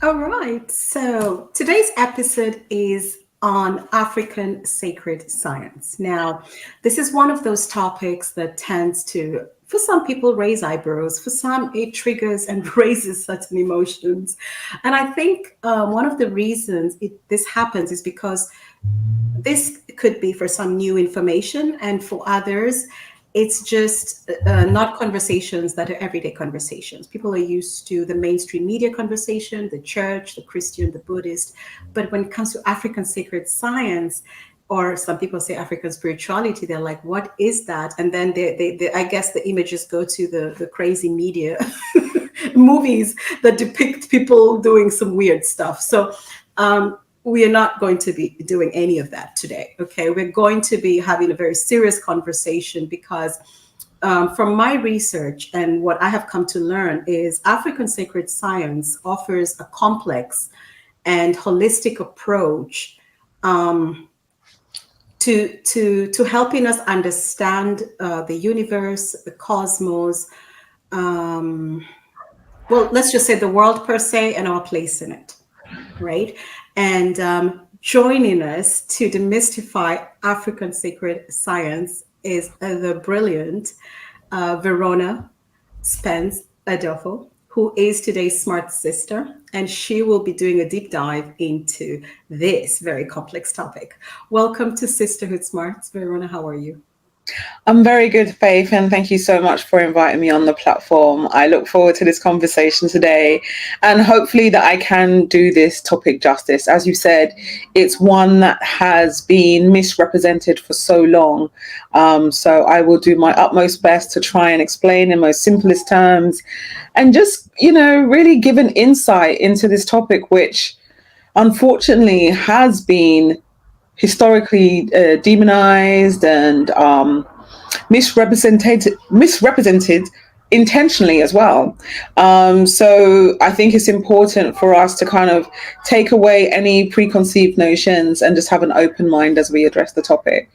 All right. So today's episode is on African sacred science. Now, this is one of those topics that tends to, for some people, raise eyebrows. For some, it triggers and raises certain emotions. And I think one of the reasons this happens is because this could be for some new information, and for others, it's just not conversations that are everyday conversations. People are used to the mainstream media conversation, the church, the Christian, the Buddhist. But when it comes to African sacred science, or some people say African spirituality, they're like, what is that? And then I guess the images go to the crazy media movies that depict people doing some weird stuff. So we are not going to be doing any of that today. Okay, we're going to be having a very serious conversation because from my research and what I have come to learn is African sacred science offers a complex and holistic approach to helping us understand the universe, the cosmos. Well, let's just say the world per se and our place in it, right? And joining us to demystify African sacred science is the brilliant Verona Spence-Adofo, who is today's smart sister, and she will be doing a deep dive into this very complex topic. Welcome to Sisterhood Smarts. Verona, how are you? I'm very good, Faith, and thank you so much for inviting me on the platform. I look forward to this conversation today, and hopefully that I can do this topic justice. As you said, it's one that has been misrepresented for so long. So I will do my utmost best to try and explain in most simplest terms and just, really give an insight into this topic, which unfortunately has been historically demonized and misrepresented intentionally as well. So I think it's important for us to kind of take away any preconceived notions and just have an open mind as we address the topic.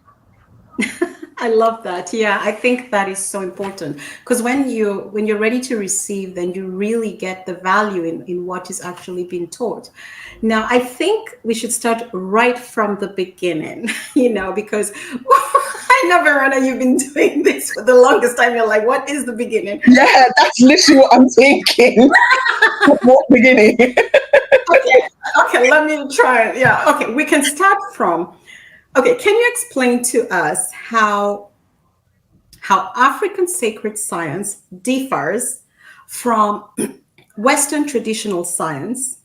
I love that. Yeah, I think that is so important because when you're ready to receive, then you really get the value in what is actually being taught. Now, I think we should start right from the beginning, because I know, Verona, you've been doing this for the longest time. You're like, what is the beginning? Yeah, that's literally what I'm thinking. What beginning? Okay, let me try it. Yeah, okay, we can start from. Okay, can you explain to us how African sacred science differs from Western traditional science,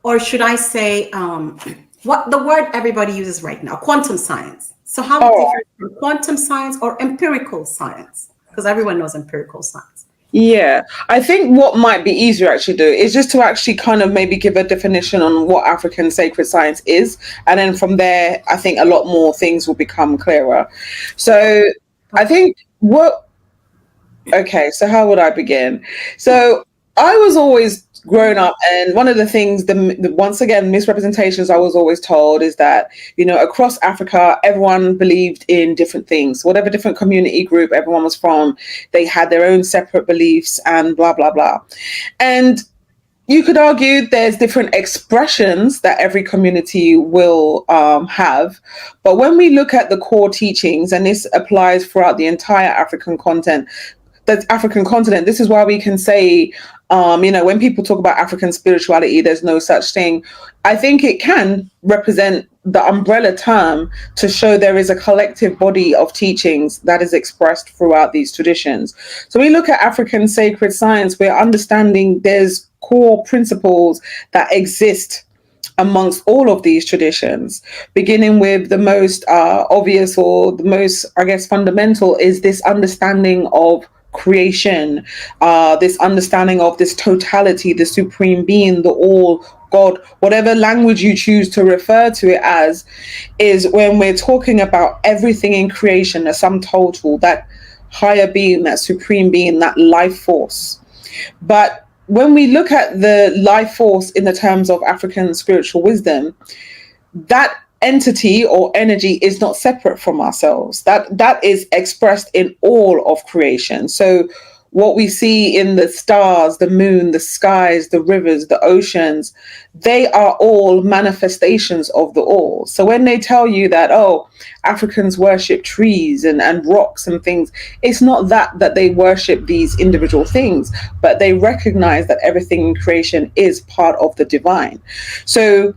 or should I say, what the word everybody uses right now, quantum science? So how it differs from quantum science or empirical science? Because everyone knows empirical science. Yeah, I think what might be easier actually do is just to actually kind of maybe give a definition on what African sacred science is. And then from there, I think a lot more things will become clearer. So I think okay, so how would I begin? So I was always grown up, and one of the things, the once again misrepresentations I was always told is that across Africa everyone believed in different things. Whatever different community group everyone was from, they had their own separate beliefs and blah blah blah. And you could argue there's different expressions that every community will have. But when we look at the core teachings, and this applies throughout the entire African continent, this is why we can say, when people talk about African spirituality, there's no such thing. I think it can represent the umbrella term to show there is a collective body of teachings that is expressed throughout these traditions. So we look at African sacred science, we're understanding there's core principles that exist amongst all of these traditions, beginning with the most obvious, or the most, I guess, fundamental, is this understanding of creation, this understanding of this totality, the supreme being, the all, God, whatever language you choose to refer to it as, is when we're talking about everything in creation, the sum total, that higher being, that supreme being, that life force. But when we look at the life force in the terms of African spiritual wisdom, that entity or energy is not separate from ourselves. That is expressed in all of creation. So what we see in the stars, the moon, the skies, the rivers, the oceans, they are all manifestations of the all. So when they tell you that, oh, Africans worship trees and rocks and things, it's not that they worship these individual things, but they recognize that everything in creation is part of the divine. So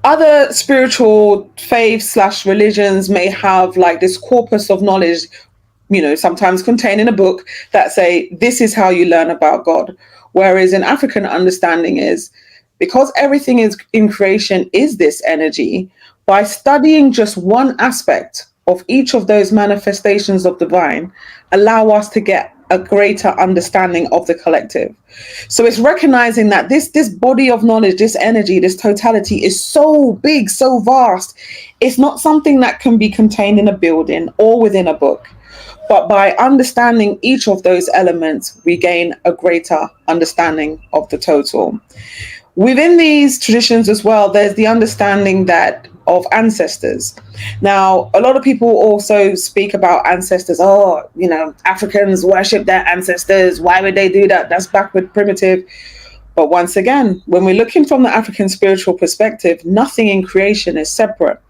other spiritual faiths slash religions may have like this corpus of knowledge, sometimes contained in a book, that say this is how you learn about God. Whereas in African understanding is, because everything is in creation is this energy, by studying just one aspect of each of those manifestations of divine, allow us to get a greater understanding of the collective. So it's recognizing that this body of knowledge, this energy, this totality is so big, so vast. It's not something that can be contained in a building or within a book. But by understanding each of those elements, we gain a greater understanding of the total. Within these traditions as well, there's the understanding that of ancestors. Now, a lot of people also speak about ancestors. Oh, Africans worship their ancestors. Why would they do that? That's backward, primitive. But once again, when we're looking from the African spiritual perspective, nothing in creation is separate.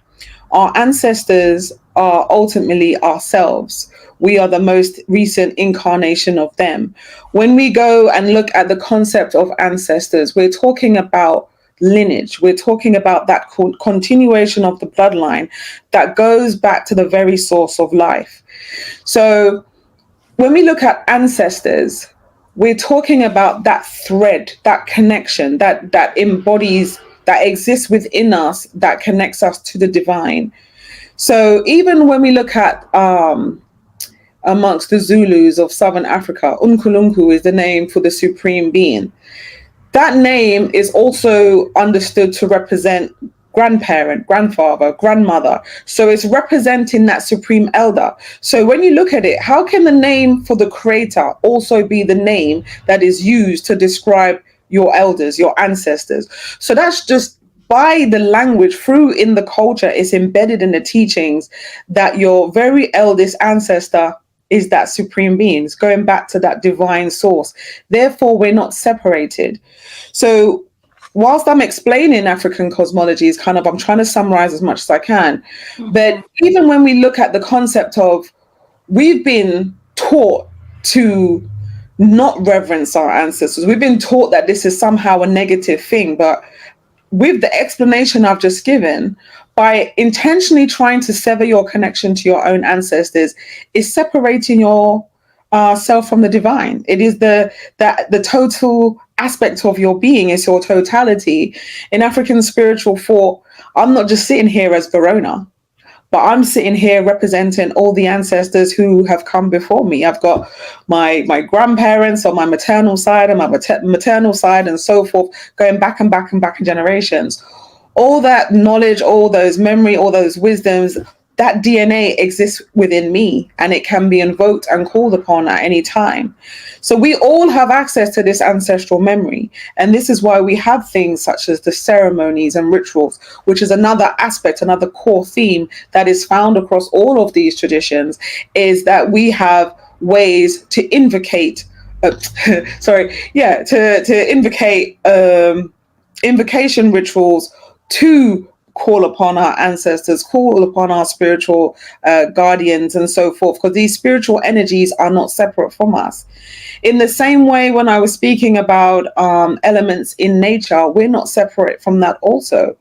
Our ancestors are ultimately ourselves. We are the most recent incarnation of them. When we go and look at the concept of ancestors, we're talking about lineage. We're talking about that continuation of the bloodline that goes back to the very source of life. So when we look at ancestors, we're talking about that thread, that connection that embodies, that exists within us, that connects us to the divine. So even when we look at amongst the Zulus of Southern Africa, Unkulunkulu is the name for the supreme being. That name is also understood to represent grandparent, grandfather, grandmother. So it's representing that supreme elder. So when you look at it, how can the name for the creator also be the name that is used to describe your elders, your ancestors? So that's just by the language, through in the culture, it's embedded in the teachings that your very eldest ancestor is that supreme being. It's going back to that divine source. Therefore, we're not separated. So whilst I'm explaining African cosmologies, I'm trying to summarize as much as I can. But even when we look at the concept of, we've been taught to not reverence our ancestors. We've been taught that this is somehow a negative thing. But with the explanation I've just given, by intentionally trying to sever your connection to your own ancestors, is separating your self from the divine. It is the total aspect of your being, is your totality. In African spiritual thought, I'm not just sitting here as Verona, but I'm sitting here representing all the ancestors who have come before me. I've got my grandparents on my maternal side and my maternal side and so forth, going back and back and back in generations. All that knowledge, all those memory, all those wisdoms, that DNA exists within me, and it can be invoked and called upon at any time. So we all have access to this ancestral memory. And this is why we have things such as the ceremonies and rituals, which is another aspect, another core theme that is found across all of these traditions, is that we have ways to invocate, invocate invocation rituals to call upon our ancestors, call upon our spiritual guardians and so forth, because these spiritual energies are not separate from us. In the same way, when I was speaking about elements in nature, we're not separate from that also.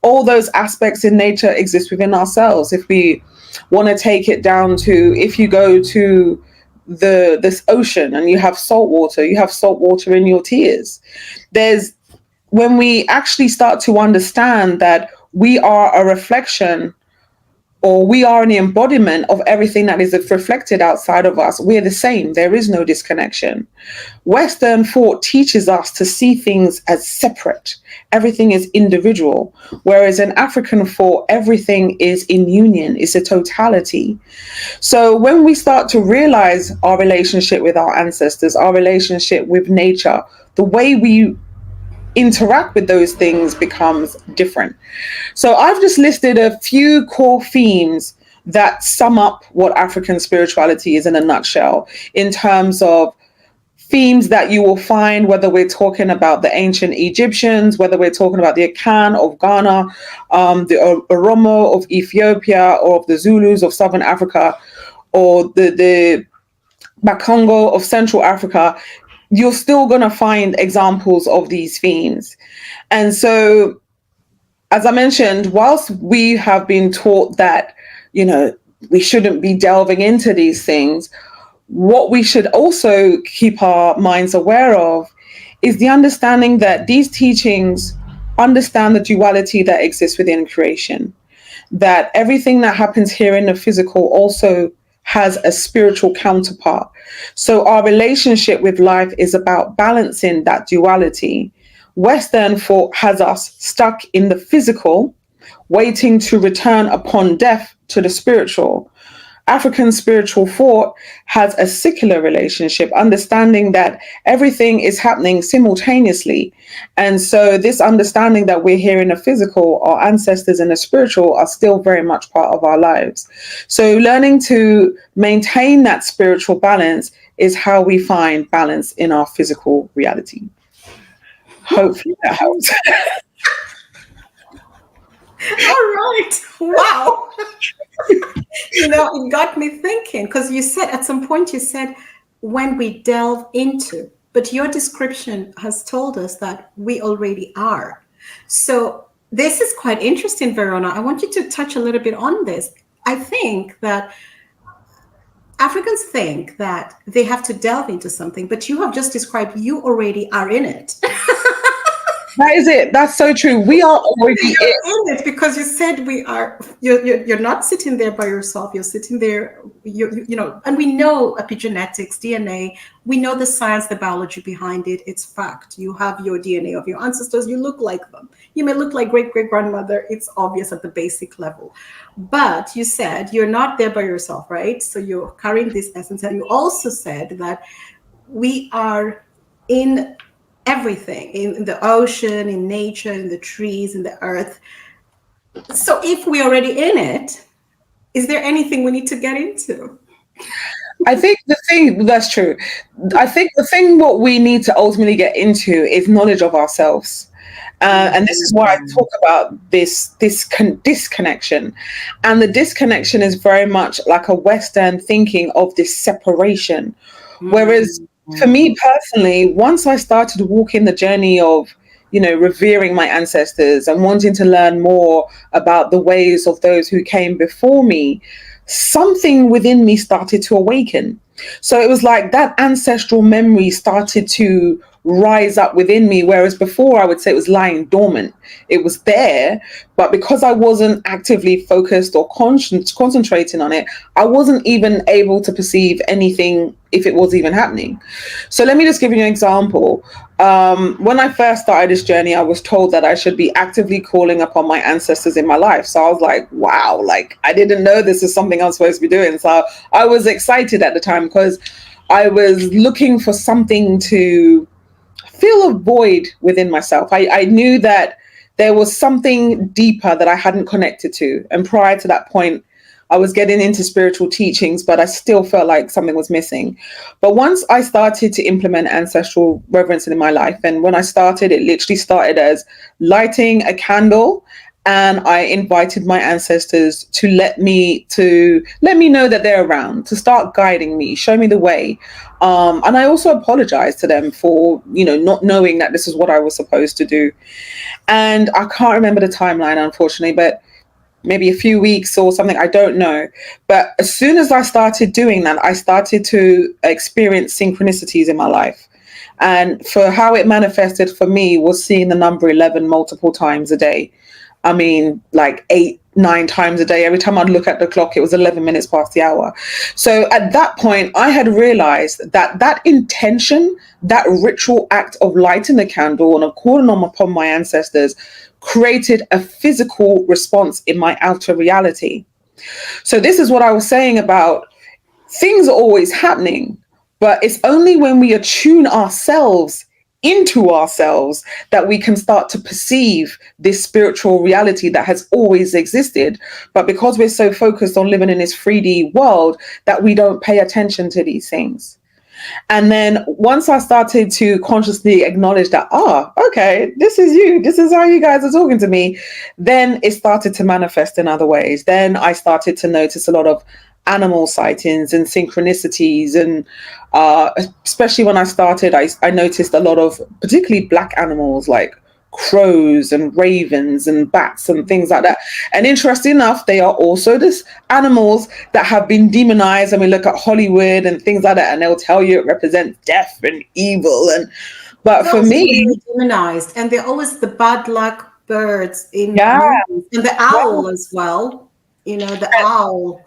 All those aspects in nature exist within ourselves. If we want to take it down to, if you go to this ocean and you have salt water in your tears. When we actually start to understand that we are a reflection, or we are an embodiment of everything that is reflected outside of us, we're the same. There is no disconnection. Western thought teaches us to see things as separate. Everything is individual. Whereas in African thought, everything is in union. It's a totality. So when we start to realize our relationship with our ancestors, our relationship with nature, the way we interact with those things becomes different. So I've just listed a few core themes that sum up what African spirituality is in a nutshell, in terms of themes that you will find, whether we're talking about the ancient Egyptians, whether we're talking about the Akan of Ghana, the Oromo of Ethiopia, or of the Zulus of Southern Africa, or the Bakongo of Central Africa. You're still going to find examples of these themes. And so, as I mentioned, whilst we have been taught that, we shouldn't be delving into these things, what we should also keep our minds aware of is the understanding that these teachings understand the duality that exists within creation, that everything that happens here in the physical also has a spiritual counterpart. So our relationship with life is about balancing that duality. Western thought has us stuck in the physical, waiting to return upon death to the spiritual. African spiritual thought has a secular relationship, understanding that everything is happening simultaneously. And so this understanding that we're here in the physical, our ancestors in the spiritual are still very much part of our lives. So learning to maintain that spiritual balance is how we find balance in our physical reality. Hopefully that helps. All right. Wow. It got me thinking, because you said at some point, you said when we delve into, but your description has told us that we already are. So this is quite interesting, Verona. I want you to touch a little bit on this. I think that Africans think that they have to delve into something, but you have just described you already are in it. That is it. That's so true. We are already in it, because you said we are. You're not sitting there by yourself. You're sitting there. And we know epigenetics, DNA. We know the science, the biology behind it. It's fact. You have your DNA of your ancestors. You look like them. You may look like great-great-grandmother. It's obvious at the basic level. But you said you're not there by yourself, right? So you're carrying this essence, and you also said that we are in everything, in the ocean, in nature, in the trees, in the earth. So if we're already in it, is there anything we need to get into? I think that's true. I think the thing what we need to ultimately get into is knowledge of ourselves. And this is why I talk about this disconnection. And the disconnection is very much like a Western thinking of this separation. Whereas for me personally, once I started walking the journey of, revering my ancestors and wanting to learn more about the ways of those who came before me, something within me started to awaken. So it was like that ancestral memory started to rise up within me, whereas before I would say it was lying dormant. It was there, but because I wasn't actively focused or concentrating on it, I wasn't even able to perceive anything if it was even happening. So let me just give you an example. When I first started this journey, I was told that I should be actively calling upon my ancestors in my life. So I was like, wow, I didn't know this is something I'm supposed to be doing. So I was excited at the time because I was looking for something to feel a void within myself. I knew that there was something deeper that I hadn't connected to. And prior to that point, I was getting into spiritual teachings, but I still felt like something was missing. But once I started to implement ancestral reverence in my life, and when I started, it literally started as lighting a candle, and I invited my ancestors to let me know that they're around, to start guiding me, show me the way. And I also apologized to them for, not knowing that this is what I was supposed to do. And I can't remember the timeline, unfortunately, but maybe a few weeks or something, I don't know. But as soon as I started doing that, I started to experience synchronicities in my life. And for how it manifested for me was seeing the number 11 multiple times a day. I mean, like 8, 9 times a day. Every time I'd look at the clock, it was 11 minutes past the hour. So at that point, I had realized that intention, that ritual act of lighting the candle and of calling upon my ancestors created a physical response in my outer reality. So this is what I was saying about things are always happening, but it's only when we attune ourselves into ourselves that we can start to perceive this spiritual reality that has always existed. But because we're so focused on living in this 3D world, that we don't pay attention to these things. And then once I started to consciously acknowledge that, okay, this is you, this is how you guys are talking to me, then it started to manifest in other ways. Then I started to notice a lot of animal sightings and synchronicities. And especially when I started, I noticed a lot of particularly black animals like crows and ravens and bats and things like that. And interesting enough, they are also this animals that have been demonized. I mean, look at Hollywood and things like that, and they'll tell you it represents death and evil. And but They're for also me, very demonized, and they're always the bad luck birds in yeah, movies, and the owl as well. You know, the owl.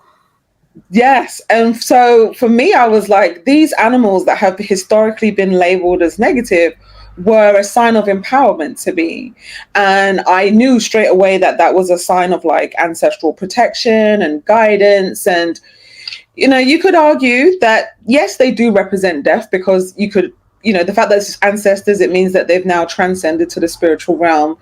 yes. And so for me, I was like, these animals that have historically been labeled as negative were a sign of empowerment to me. And I knew straight away that that was a sign of like ancestral protection and guidance. And, you know, you could argue that, yes, they do represent death because you could, you know, the fact that it's ancestors, it means that they've now transcended to the spiritual realm.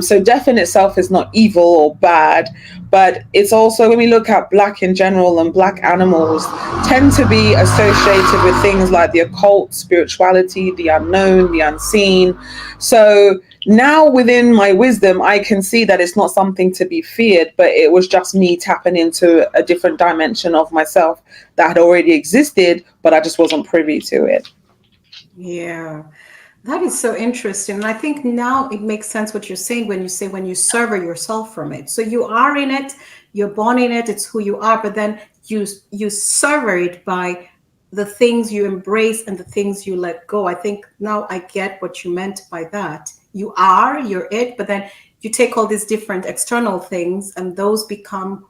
So death in itself is not evil or bad, but it's also, when we look at black in general, and black animals tend to be associated with things like the occult, spirituality, the unknown, the unseen. So now within my wisdom, I can see that it's not something to be feared, but it was just me tapping into a different dimension of myself that had already existed, but I just wasn't privy to it. Yeah. That is so interesting. And I think now it makes sense what you're saying when you say when you sever yourself from it. So you are in it, you're born in it, it's who you are, but then you sever it by the things you embrace and the things you let go. I think now I get what you meant by that. You're it, but then you take all these different external things and those become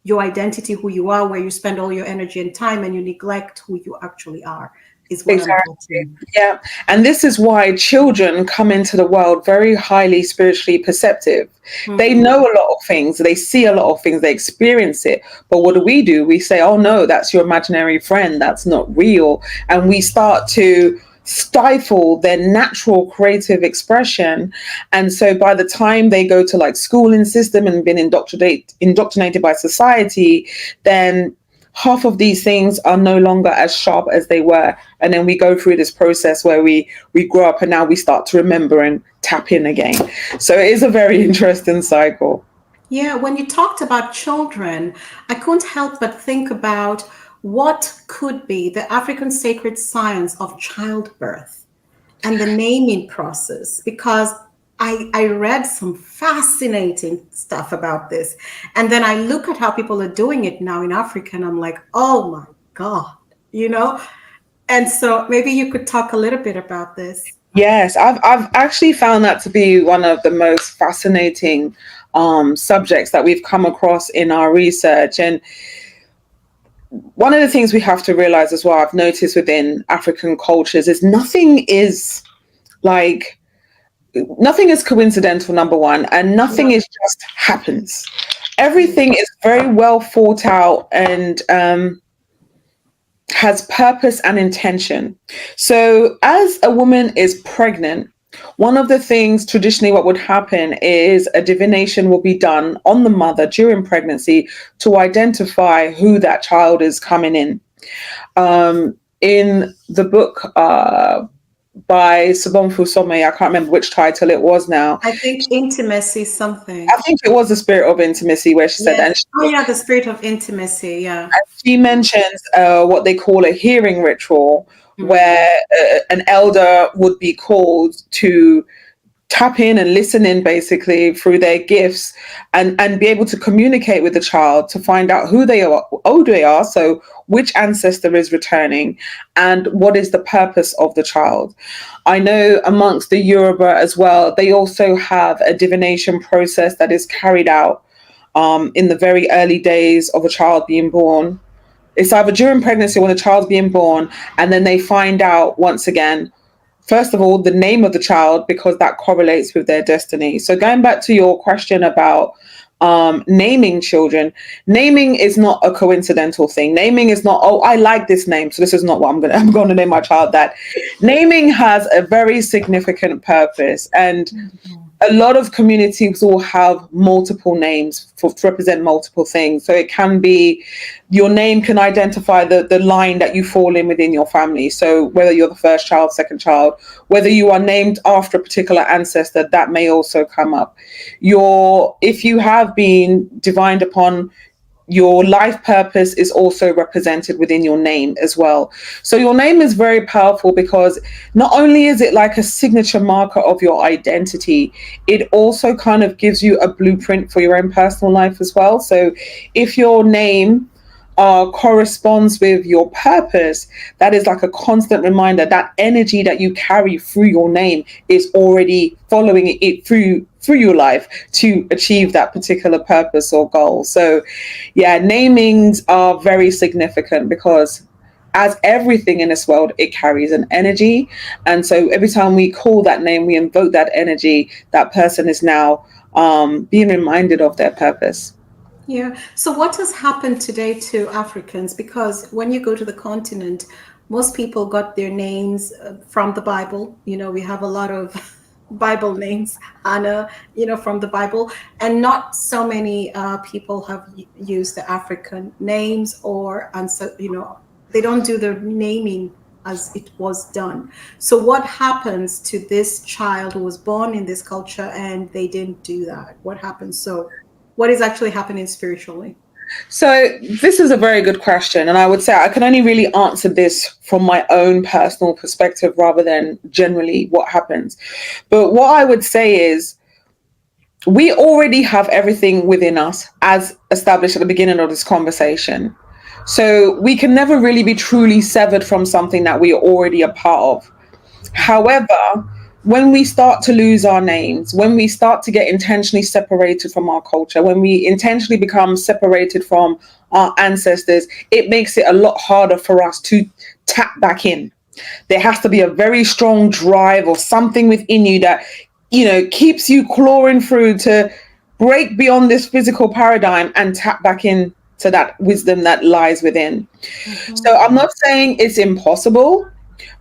your identity, who you are, where you spend all your energy and time, and you neglect who you actually are, is what I'm Exactly. getting. Yeah. And this is why children come into the world very highly spiritually perceptive. They Mhm. know a lot of things, they see a lot of things, they experience it. But what do? We say, oh no, that's your imaginary friend, that's not real. And we start to stifle their natural creative expression. And so by the time they go to like schooling system and been indoctrinated by society, then half of these things are no longer as sharp as they were. And then we go through this process where we grow up and now we start to remember and tap in again. So it is a very interesting cycle. Yeah, when you talked about children, I couldn't help but think about what could be the African sacred science of childbirth and the naming process, because I read some fascinating stuff about this. And then I look at how people are doing it now in Africa, and I'm like, oh my God, you know? And so maybe you could talk a little bit about this. Yes, I've actually found that to be one of the most fascinating subjects that we've come across in our research. And one of the things we have to realize as well, I've noticed within African cultures, is like nothing is coincidental, number one, and nothing is just happens. Everything is very well thought out and has purpose and intention. So as a woman is pregnant, one of the things traditionally what would happen is a divination will be done on the mother during pregnancy to identify who that child is coming in. In the book by Sobonfu Some, I can't remember which title it was now. I think intimacy something. I think it was the spirit of intimacy where she said, Yes. and Oh yeah, the spirit of intimacy. Yeah. she mentions what they call a hearing ritual, Mm. where an elder would be called to tap in and listen in basically through their gifts and be able to communicate with the child to find out who they are, old they are, so which ancestor is returning and what is the purpose of the child. I know amongst the Yoruba as well, they also have a divination process that is carried out in the very early days of a child being born. It's either during pregnancy when the child's being born, and then they find out once again, first of all, the name of the child, because that correlates with their destiny. So going back to your question about naming children. Naming is not a coincidental thing. Naming is not, oh, I like this name, so this is not what I'm going to name my child that. Naming has a very significant purpose, and a lot of communities will have multiple names to represent multiple things. So it can be, your name can identify the line that you fall in within your family. So whether you're the first child, second child, whether you are named after a particular ancestor, that may also come up. If you have been divined upon, your life purpose is also represented within your name as well. So your name is very powerful because not only is it like a signature marker of your identity, it also kind of gives you a blueprint for your own personal life as well. So if your name corresponds with your purpose, that is like a constant reminder that energy that you carry through your name is already following it through your life to achieve that particular purpose or goal. So yeah, namings are very significant because as everything in this world, it carries an energy. And so every time we call that name, we invoke that energy. That person is now being reminded of their purpose. Yeah. So what has happened today to Africans? Because when you go to the continent, most people got their names from the Bible. We have a lot of Bible names, Anna, from the Bible, and not so many people have used the African names, and so, they don't do the naming as it was done. So what happens to this child who was born in this culture and they didn't do that? What happens? So what is actually happening spiritually? So this is a very good question. And I would say I can only really answer this from my own personal perspective rather than generally what happens. But what I would say is we already have everything within us as established at the beginning of this conversation. So we can never really be truly severed from something that we are already a part of. However, when we start to lose our names, when we start to get intentionally separated from our culture, when we intentionally become separated from our ancestors, it makes it a lot harder for us to tap back in. There has to be a very strong drive or something within you that, keeps you clawing through to break beyond this physical paradigm and tap back in to that wisdom that lies within. Mm-hmm. So I'm not saying it's impossible,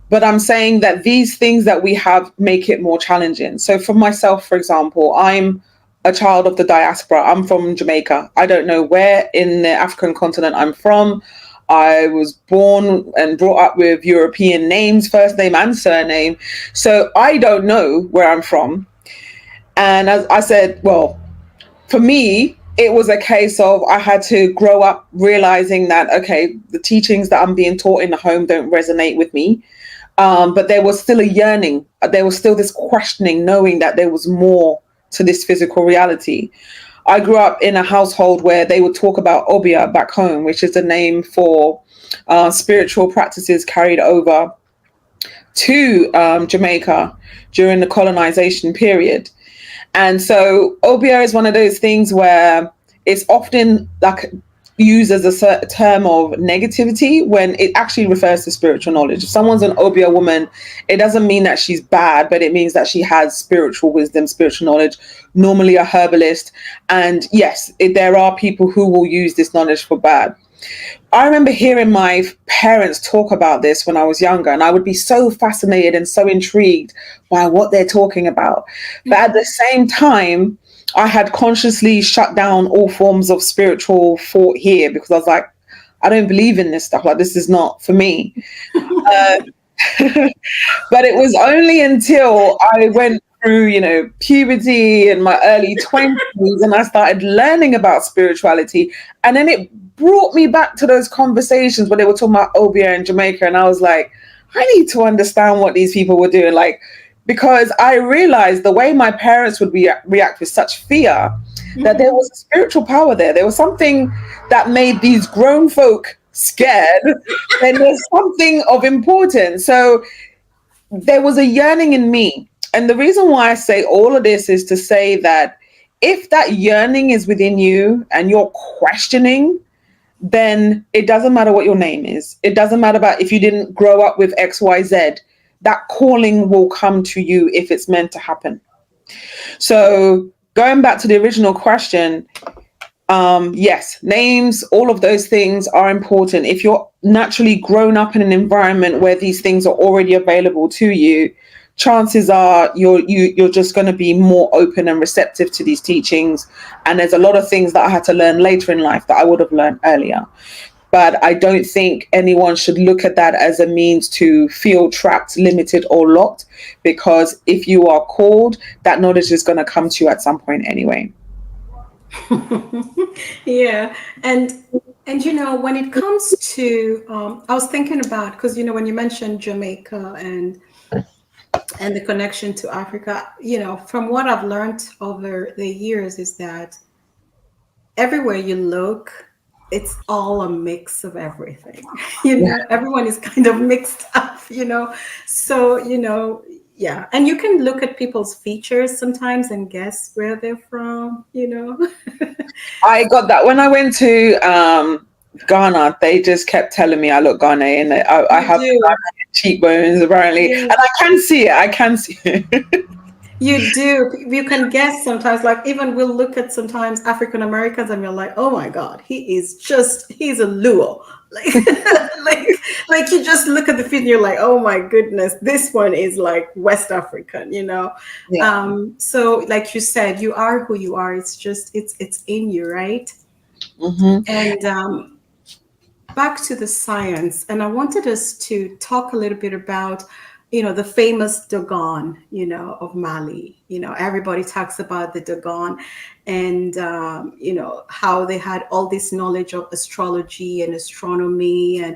but I'm saying that these things that we have make it more challenging. So for myself, for example, I'm a child of the diaspora. I'm from Jamaica. I don't know where in the African continent I'm from. I was born and brought up with European names, first name and surname. So I don't know where I'm from. And as I said, well, for me, it was a case of I had to grow up realizing that, okay, the teachings that I'm being taught in the home don't resonate with me. But there was still a yearning. There was still this questioning, knowing that there was more to this physical reality. I grew up in a household where they would talk about obia back home, which is the name for spiritual practices carried over to Jamaica during the colonization period. And so obia is one of those things where it's often like used as a term of negativity when it actually refers to spiritual knowledge. If someone's an obia woman, it doesn't mean that she's bad, but it means that she has spiritual wisdom, spiritual knowledge, normally a herbalist. And yes, there are people who will use this knowledge for bad. I remember hearing my parents talk about this when I was younger, and I would be so fascinated and so intrigued by what they're talking about. But at the same time, I had consciously shut down all forms of spiritual thought here because I was like, I don't believe in this stuff. Like, this is not for me. But it was only until I went through, puberty and my early 20s and I started learning about spirituality. And then it brought me back to those conversations where they were talking about obia in Jamaica. And I was like, I need to understand what these people were doing. Because I realized the way my parents would react with such fear, that there was a spiritual power there. There was something that made these grown folk scared. And there's something of importance. So there was a yearning in me. And the reason why I say all of this is to say that if that yearning is within you and you're questioning, then it doesn't matter what your name is. It doesn't matter about if you didn't grow up with XYZ. That calling will come to you if it's meant to happen. So going back to the original question, yes, names, all of those things are important. If you're naturally grown up in an environment where these things are already available to you, chances are you're just going to be more open and receptive to these teachings. And there's a lot of things that I had to learn later in life that I would have learned earlier. But I don't think anyone should look at that as a means to feel trapped, limited, or locked, because if you are called, that knowledge is going to come to you at some point anyway. Yeah, and when it comes to, I was thinking about, because when you mentioned Jamaica and the connection to Africa, from what I've learned over the years is that everywhere you look, it's all a mix of everything. Everyone is kind of mixed up. So, yeah. And you can look at people's features sometimes and guess where they're from. I got that when I went to Ghana. They just kept telling me I look Ghanaian. I You have do. cheekbones apparently, and Yeah. I can see it. I can see it. You do. You can guess sometimes. Like even we'll look at sometimes African Americans, and we're like, "Oh my God, he's a Luo." Like, like, like you just look at the feet, and you're like, "Oh my goodness, this one is like West African." Yeah. So, like you said, you are who you are. It's just it's in you, right? Hmm. And back to the science, and I wanted us to talk a little bit about, the famous Dogon, of Mali. Everybody talks about the Dogon, and how they had all this knowledge of astrology and astronomy, and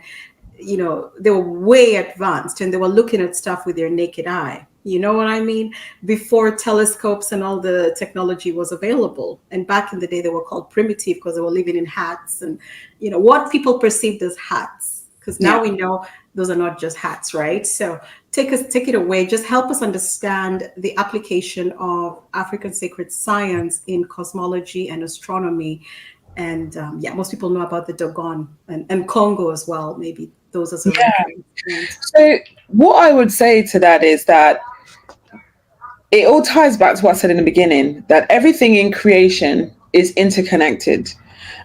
they were way advanced, and they were looking at stuff with their naked eye. You know what I mean? Before telescopes and all the technology was available. And back in the day, they were called primitive because they were living in hats and, what people perceived as hats. Because now Yeah. we know those are not just hats, right? So take it away. Just help us understand the application of African sacred science in cosmology and astronomy. And most people know about the Dogon and Congo as well. Maybe those as a Yeah. reference point. So what I would say to that is that it all ties back to what I said in the beginning, that everything in creation is interconnected.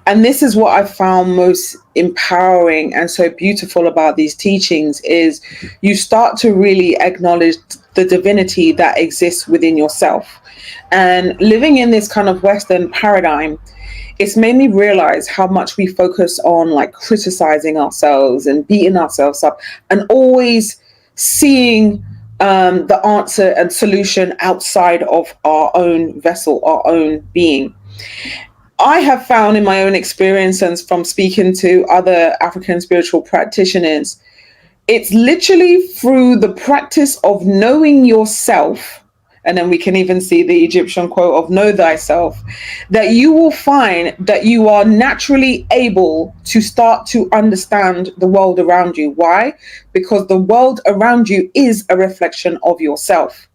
And this is what I found most empowering and so beautiful about these teachings is you start to really acknowledge the divinity that exists within yourself. And living in this kind of Western paradigm, it's made me realize how much we focus on like criticizing ourselves and beating ourselves up and always seeing the answer and solution outside of our own vessel, our own being. I have found in my own experience and from speaking to other African spiritual practitioners, it's literally through the practice of knowing yourself. And then we can even see the Egyptian quote of know thyself, that you will find that you are naturally able to start to understand the world around you. Why? Because the world around you is a reflection of yourself.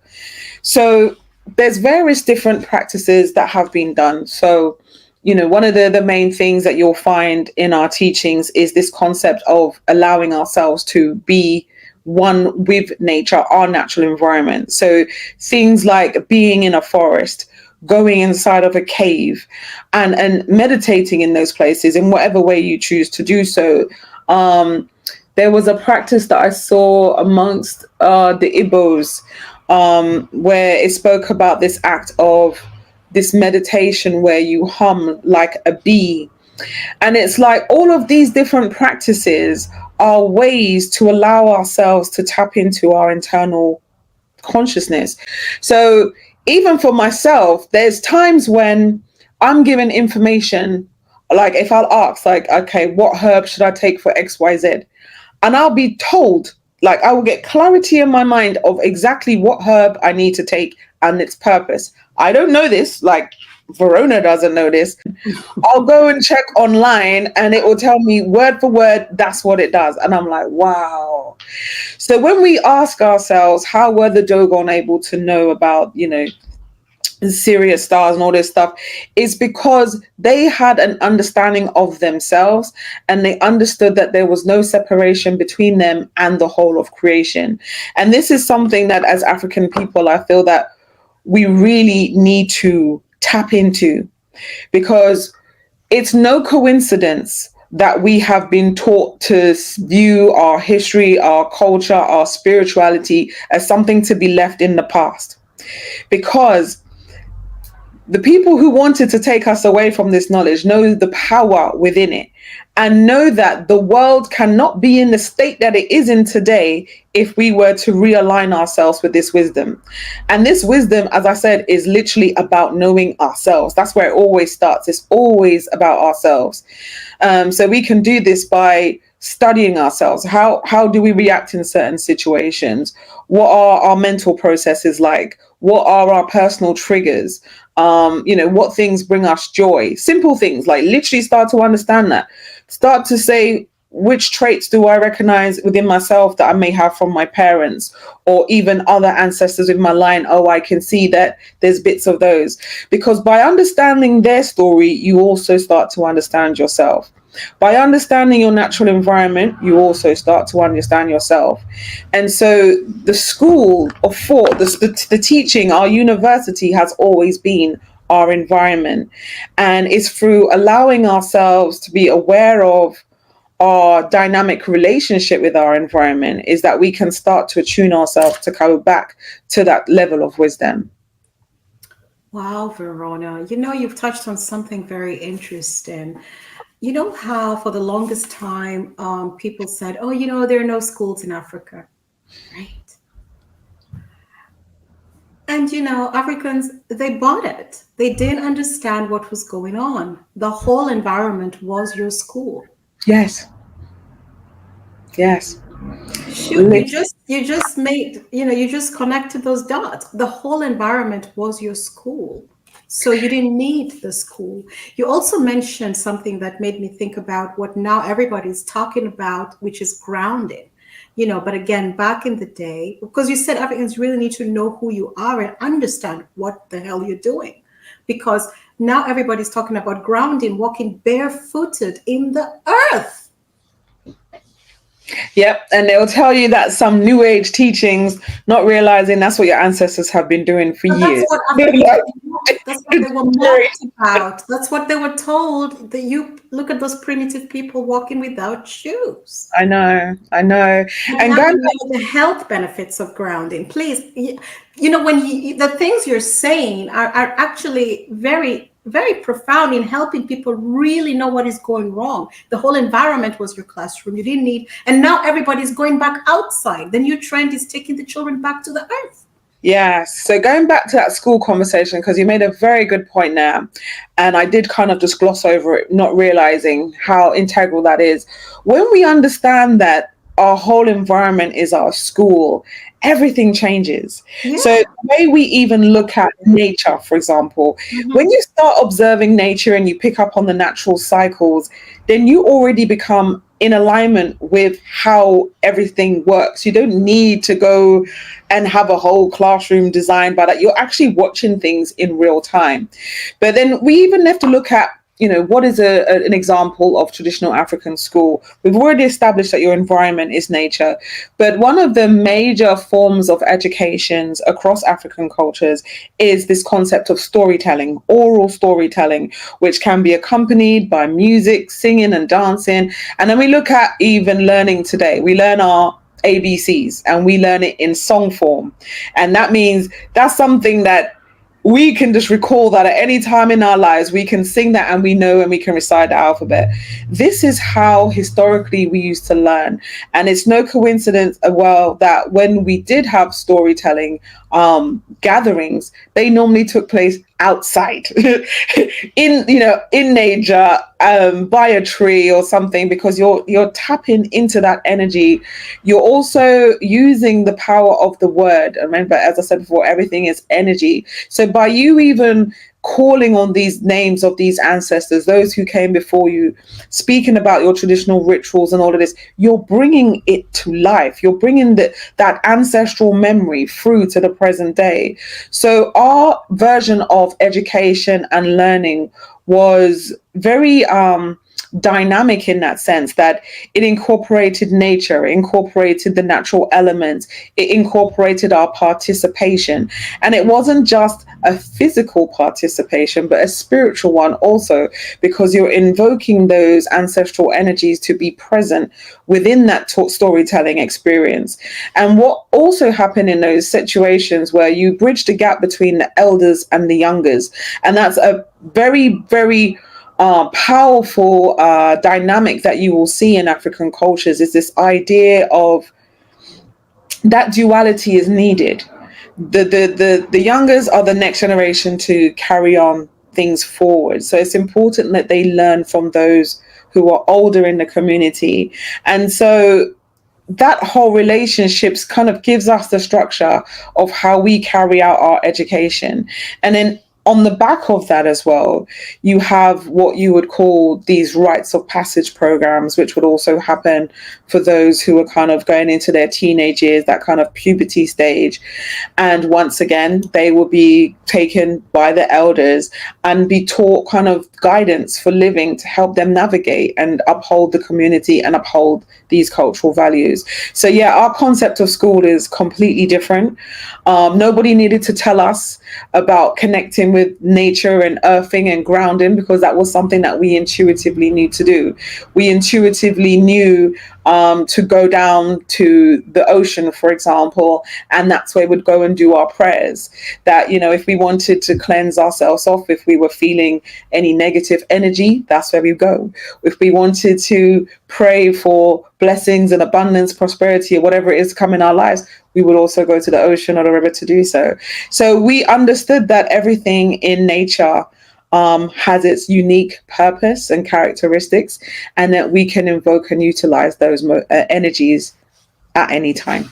So there's various different practices that have been done. So, one of the main things that you'll find in our teachings is this concept of allowing ourselves to be one with nature, our natural environment. So things like being in a forest, going inside of a cave, and meditating in those places in whatever way you choose to do so. There was a practice that I saw amongst the Igbos, where it spoke about this act of this meditation where you hum like a bee. And it's like all of these different practices are ways to allow ourselves to tap into our internal consciousness. So even for myself, there's times when I'm given information, like if I'll ask, like, okay, what herb should I take for XYZ? And I'll be told, like, I will get clarity in my mind of exactly what herb I need to take and its purpose. I don't know this, like Verona doesn't know this. I'll go and check online and it will tell me word for word, that's what it does. And I'm like, wow. So when we ask ourselves, how were the Dogon able to know about, Sirius stars and all this stuff, is because they had an understanding of themselves and they understood that there was no separation between them and the whole of creation. And this is something that as African people, I feel that we really need to tap into, because it's no coincidence that we have been taught to view our history, our culture, our spirituality as something to be left in the past. Because the people who wanted to take us away from this knowledge know the power within it, and know that the world cannot be in the state that it is in today if we were to realign ourselves with this wisdom. And this wisdom, as I said, is literally about knowing ourselves. That's where it always starts. It's always about ourselves. So we can do this by studying ourselves. How do we react in certain situations? What are our mental processes like? What are our personal triggers? What things bring us joy? Simple things, like literally start to understand that. Start to say, which traits do I recognize within myself that I may have from my parents or even other ancestors in my line? Oh, I can see that there's bits of those. Because by understanding their story, you also start to understand yourself. By understanding your natural environment, you also start to understand yourself. And so the school of thought, the teaching, our university has always been our environment. And it's through allowing ourselves to be aware of our dynamic relationship with our environment is that we can start to attune ourselves to go back to that level of wisdom. Wow, Verona, you've touched on something very interesting. You know how for the longest time, people said, oh, there are no schools in Africa, right? And, Africans, they bought it. They didn't understand what was going on. The whole environment was your school. Yes. Yes. Shoot, you just made, you just connected those dots. The whole environment was your school. So you didn't need the school. You also mentioned something that made me think about what now everybody's talking about, which is grounding. But again, back in the day, because you said Africans really need to know who you are and understand what the hell you're doing. Because now everybody's talking about grounding, walking barefooted in the earth. Yep, and they'll tell you that some new age teachings, not realizing that's what your ancestors have been doing for So that's years. what that's what they were mocked about. That's what they were told. That you look at those primitive people walking without shoes. I know. And And now going you know the health benefits of grounding. Please, when the things you're saying are actually very, very profound in helping people really know what is going wrong. The whole environment was your classroom. You didn't need, and now everybody's going back outside. The new trend is taking the children back to the earth. Yes. So going back to that school conversation, because you made a very good point now, and I did kind of just gloss over it, not realizing how integral that is. When we understand that our whole environment is our school, everything changes. Yeah. So the way we even look at nature, for example, when you start observing nature and you pick up on the natural cycles, then you already become in alignment with how everything works. You don't need to go and have a whole classroom designed by that. You're actually watching things in real time. But then we even have to look at, what is an example of traditional African school? We've already established that your environment is nature. But one of the major forms of educations across African cultures is this concept of storytelling, oral storytelling, which can be accompanied by music, singing and dancing. And then we look at even learning today. We learn our ABCs and we learn it in song form. And that means that's something that we can just recall that at any time in our lives, we can sing that and we know and we can recite the alphabet. This is how historically we used to learn. And it's no coincidence, well, that when we did have storytelling gatherings, they normally took place outside in nature, by a tree or something, because you're tapping into that energy. You're also using the power of the word. Remember, as I said before, everything is energy. So by you even calling on these names of these ancestors, those who came before you, speaking about your traditional rituals and all of this, you're bringing it to life. You're bringing that ancestral memory through to the present day. So our version of education and learning was very dynamic in that sense, that it incorporated nature, it incorporated the natural elements, it incorporated our participation. And it wasn't just a physical participation, but a spiritual one also, because you're invoking those ancestral energies to be present within that storytelling experience. And what also happened in those situations where you bridge the gap between the elders and the youngers, and that's a very, very powerful dynamic that you will see in African cultures, is this idea of that duality is needed. The youngers are the next generation to carry on things forward. So it's important that they learn from those who are older in the community. And so that whole relationships kind of gives us the structure of how we carry out our education. And then on the back of that as well, you have what you would call these rites of passage programs, which would also happen for those who are kind of going into their teenage years, that kind of puberty stage. And once again, they will be taken by the elders and be taught kind of guidance for living to help them navigate and uphold the community and uphold these cultural values. So yeah, our concept of school is completely different. Nobody needed to tell us about connecting with nature and earthing and grounding, because that was something that we intuitively knew to do. We intuitively knew to go down to the ocean, for example, and that's where we'd go and do our prayers. That, you know, if we wanted to cleanse ourselves off, if we were feeling any negative energy, that's where we go. If we wanted to pray for blessings and abundance, prosperity, or whatever it is come in our lives, we would also go to the ocean or the river to do so. So we understood that everything in nature has its unique purpose and characteristics, and that we can invoke and utilize those energies at any time.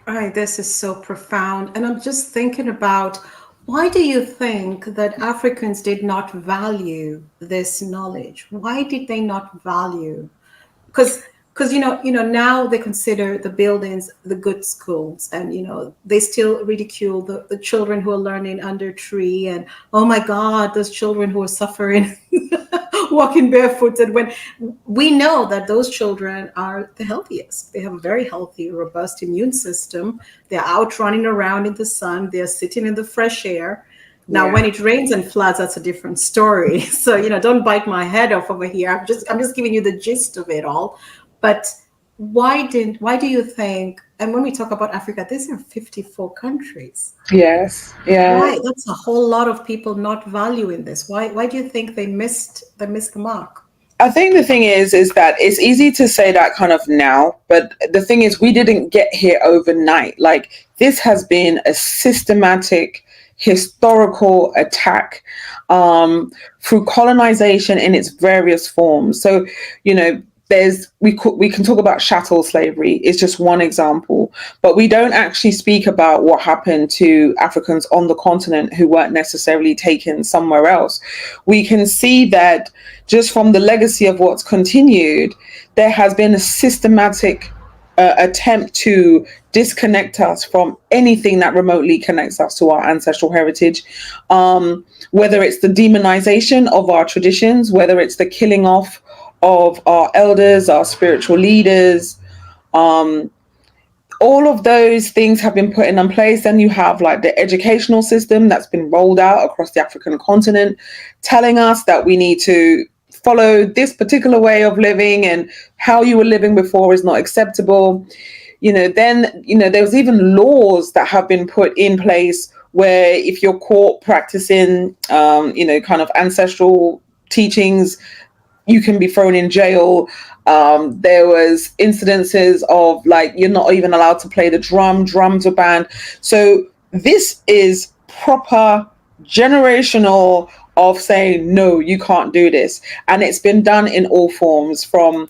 Right, this is so profound. And I'm just thinking about, why do you think that Africans did not value this knowledge? Why did they not value? Because now they consider the buildings the good schools, and they still ridicule the children who are learning under a tree, and oh my God, those children who are suffering walking barefooted, when we know that those children are the healthiest. They have a very healthy, robust immune system. They're out running around in the sun. They're sitting in the fresh air. Now, Yeah. when it rains and floods, that's a different story. So, don't bite my head off over here. I'm just giving you the gist of it all. But why do you think, and when we talk about Africa, these are 54 countries. Yes. Yeah. Why? That's a whole lot of people not valuing this. Why do you think they missed the mark? I think the thing is that it's easy to say that kind of now, but the thing is, we didn't get here overnight. Like, this has been a systematic historical attack through colonization in its various forms. So, we can talk about chattel slavery. It's just one example, but we don't actually speak about what happened to Africans on the continent who weren't necessarily taken somewhere else. We can see that just from the legacy of what's continued, there has been a systematic attempt to disconnect us from anything that remotely connects us to our ancestral heritage, whether it's the demonization of our traditions, whether it's the killing off of our elders, our spiritual leaders. All of those things have been put in place. Then you have like the educational system that's been rolled out across the African continent, telling us that we need to follow this particular way of living, and how you were living before is not acceptable. There was even laws that have been put in place where if you're caught practicing, kind of ancestral teachings, you can be thrown in jail. There was incidences of like, you're not even allowed to play the drums are banned. So this is proper generational of saying, no, you can't do this. And it's been done in all forms, from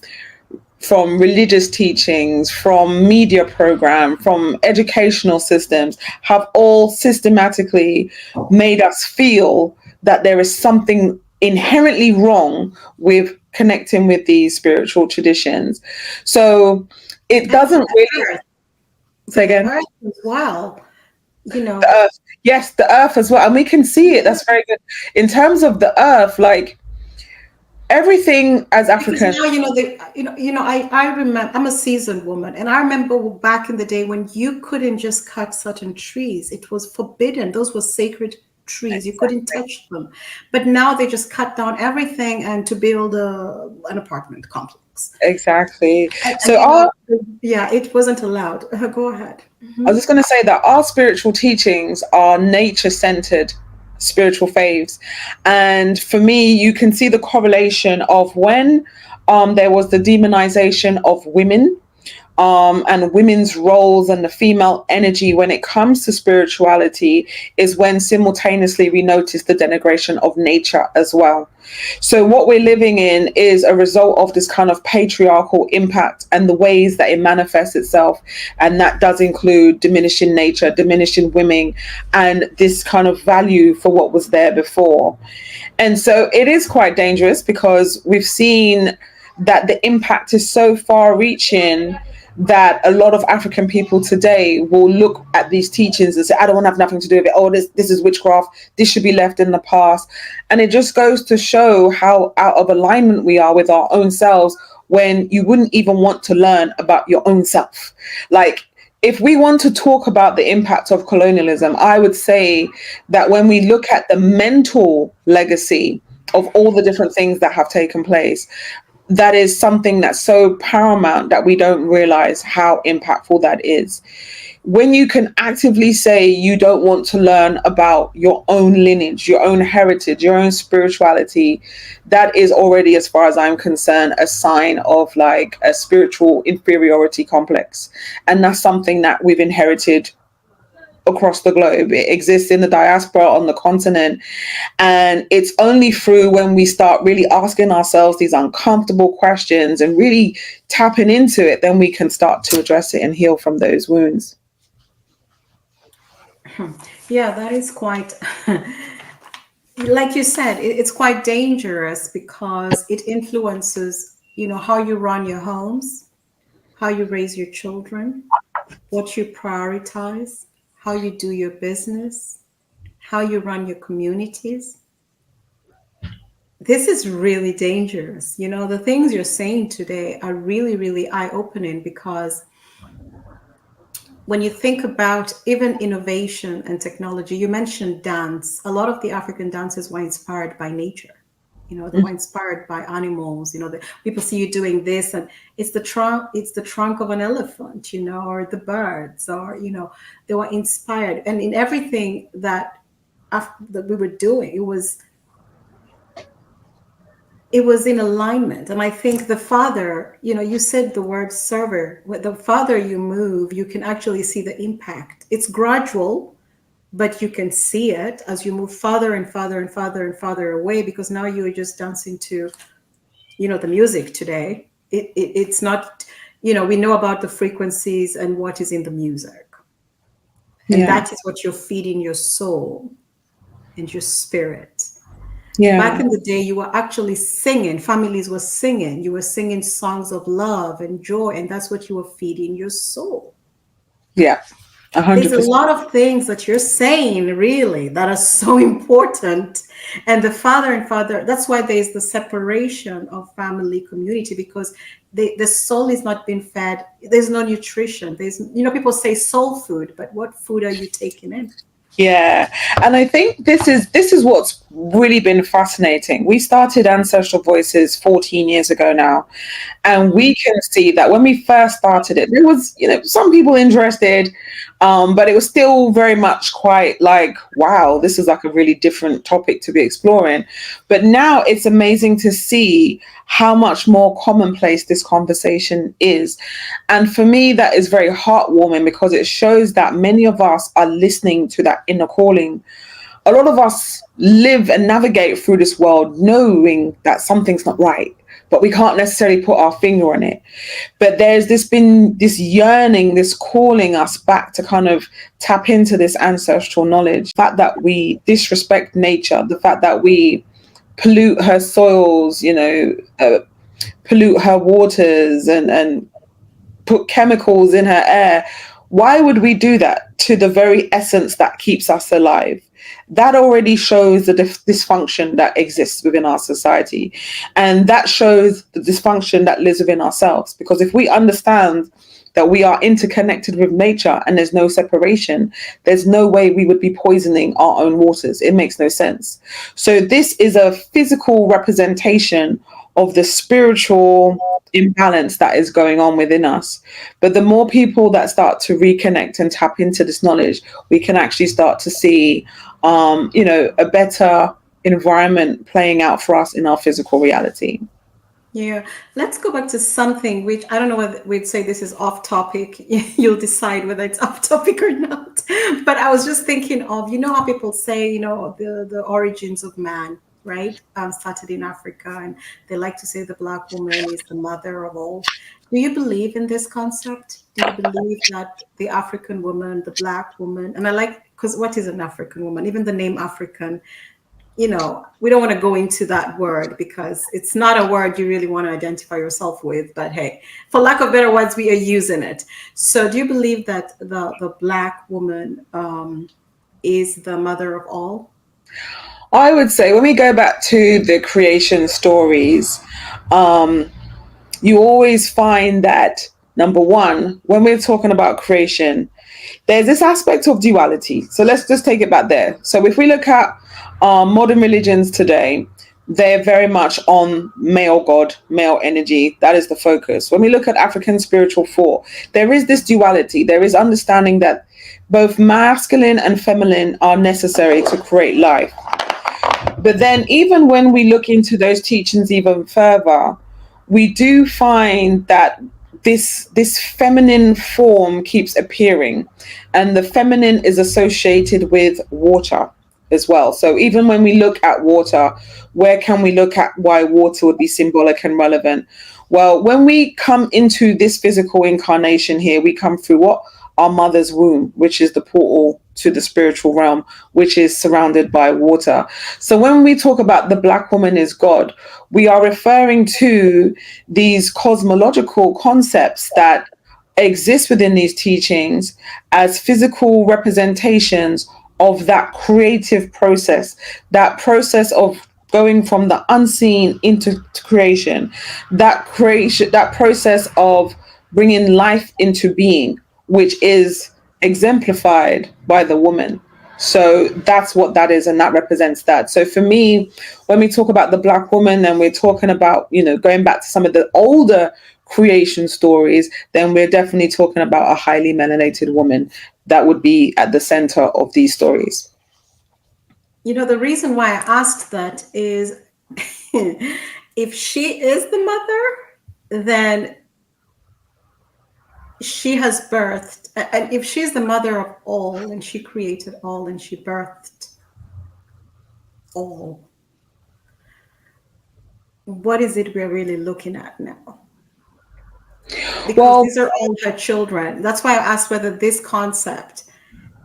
religious teachings, from media program, from educational systems, have all systematically made us feel that there is something inherently wrong with connecting with these spiritual traditions. So it doesn't really say again. Earth as well. The earth, yes, the earth as well, and we can see it. That's very good. In terms of the earth, like, everything as Because African. now, I remember, I'm a seasoned woman, and I remember back in the day when you couldn't just cut certain trees. It was forbidden. Those were sacred trees. You couldn't touch them. But now they just cut down everything and to build an apartment complex. Exactly. And So our yeah, it wasn't allowed. Go ahead. I was just going to say that our spiritual teachings are nature centered spiritual faiths. And for me, you can see the correlation of when there was the demonization of women, and women's roles and the female energy when it comes to spirituality is when simultaneously we notice the denigration of nature as well. So what we're living in is a result of this kind of patriarchal impact and the ways that it manifests itself. And that does include diminishing nature, diminishing women, and this kind of value for what was there before. And so it is quite dangerous because we've seen that the impact is so far reaching that a lot of African people today will look at these teachings and say, I don't want to have nothing to do with it. Oh, this is witchcraft. This should be left in the past. And it just goes to show how out of alignment we are with our own selves when you wouldn't even want to learn about your own self. Like, if we want to talk about the impact of colonialism, I would say that when we look at the mental legacy of all the different things that have taken place, that is something that's so paramount that we don't realize how impactful that is. When you can actively say you don't want to learn about your own lineage, your own heritage, your own spirituality, that is already, as far as I'm concerned, a sign of like a spiritual inferiority complex. And that's something that we've inherited across the globe. It exists in the diaspora on the continent. And it's only through when we start really asking ourselves these uncomfortable questions and really tapping into it, then we can start to address it and heal from those wounds. Yeah, that is quite, like you said, it's quite dangerous because it influences, how you run your homes, how you raise your children, what you prioritize, how you do your business, how you run your communities. This is really dangerous. The things you're saying today are really, really eye-opening because when you think about even innovation and technology, you mentioned dance. A lot of the African dances were inspired by nature. They were inspired by animals. The people see you doing this, and it's the trunk of an elephant, or the birds, or they were inspired. And in everything that we were doing, it was in alignment. And I think the farther, you said the word server, the farther you move, you can actually see the impact. It's gradual, but you can see it as you move farther and farther and farther and farther away, because now you're just dancing to, the music today. It's not, we know about the frequencies and what is in the music. And Yeah. that is what you're feeding your soul and your spirit. Back Yeah. in the day, you were actually singing. Families were singing. You were singing songs of love and joy, and that's what you were feeding your soul. Yeah. There's a 100%. lot of things that you're saying, really, that are so important. And the father and father, that's why there's the separation of family community, because the soul is not being fed. There's no nutrition. People say soul food, but what food are you taking in? Yeah, and I think this is what's really been fascinating. We started Ancestral Voices 14 years ago now, and we can see that when we first started it, there was some people interested, but it was still very much quite like, wow, this is like a really different topic to be exploring. But now it's amazing to see how much more commonplace this conversation is. And for me, that is very heartwarming because it shows that many of us are listening to that inner calling. A lot of us live and navigate through this world knowing that something's not right, but we can't necessarily put our finger on it. But there's been this yearning, this calling us back to kind of tap into this ancestral knowledge. The fact that we disrespect nature, the fact that we pollute her soils, pollute her waters and put chemicals in her air. Why would we do that to the very essence that keeps us alive. That already shows the dysfunction that exists within our society. And that shows the dysfunction that lives within ourselves. Because if we understand that we are interconnected with nature and there's no separation, there's no way we would be poisoning our own waters. It makes no sense. So this is a physical representation of the spiritual imbalance that is going on within us. But the more people that start to reconnect and tap into this knowledge, we can actually start to see, a better environment playing out for us in our physical reality. Yeah, let's go back to something which I don't know whether we'd say this is off topic. You'll decide whether it's off topic or not. But I was just thinking of, how people say, the origins of man, right? Started in Africa, and they like to say the Black woman is the mother of all. Do you believe in this concept? Do you believe that the African woman, the Black woman, and I like, because what is an African woman? Even the name African, we don't want to go into that word because it's not a word you really want to identify yourself with. But hey, for lack of better words, we are using it. So do you believe that the Black woman is the mother of all? I would say when we go back to the creation stories, you always find that, number one, when we're talking about creation, there's this aspect of duality. So let's just take it back there. So if we look at modern religions today, they're very much on male God, male energy. That is the focus. When we look at African spiritual thought, there is this duality. There is understanding that both masculine and feminine are necessary to create life. But then even when we look into those teachings even further, we do find that this feminine form keeps appearing, and the feminine is associated with water as well. So even when we look at water, where can we look at why water would be symbolic and relevant? Well, when we come into this physical incarnation here, we come through what? Our mother's womb, which is the portal to the spiritual realm, which is surrounded by water. So when we talk about the Black woman is God, we are referring to these cosmological concepts that exist within these teachings as physical representations of that creative process, that process of going from the unseen into creation, that process of bringing life into being, which is exemplified by the woman. So that's what that is, and that represents that. So for me, when we talk about the Black woman and we're talking about, going back to some of the older creation stories, then we're definitely talking about a highly melanated woman that would be at the center of these stories. The reason why I asked that is if she is the mother, then she has birthed, and if she's the mother of all and she created all and she birthed all, what is it we're really looking at now? Because these are all her children. That's why I asked whether this concept,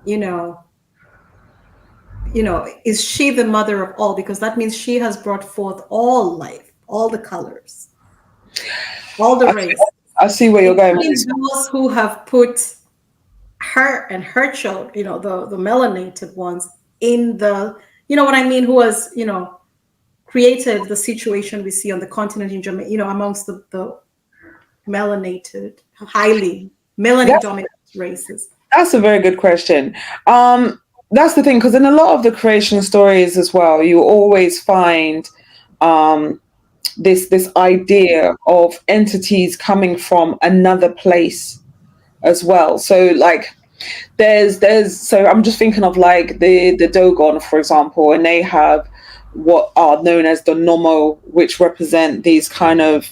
is she the mother of all? Because that means she has brought forth all life, all the colors, all the race. I see where you're going. Those who have put her and her children, the melanated ones in the, what I mean, who has, created the situation we see on the continent in Jamaica, amongst the melanated, highly melanin dominant races. That's a very good question. That's the thing, because in a lot of the creation stories as well, you always find this idea of entities coming from another place as well. So like there's so I'm just thinking of like the Dogon, for example, and they have what are known as the Nomo, which represent these kind of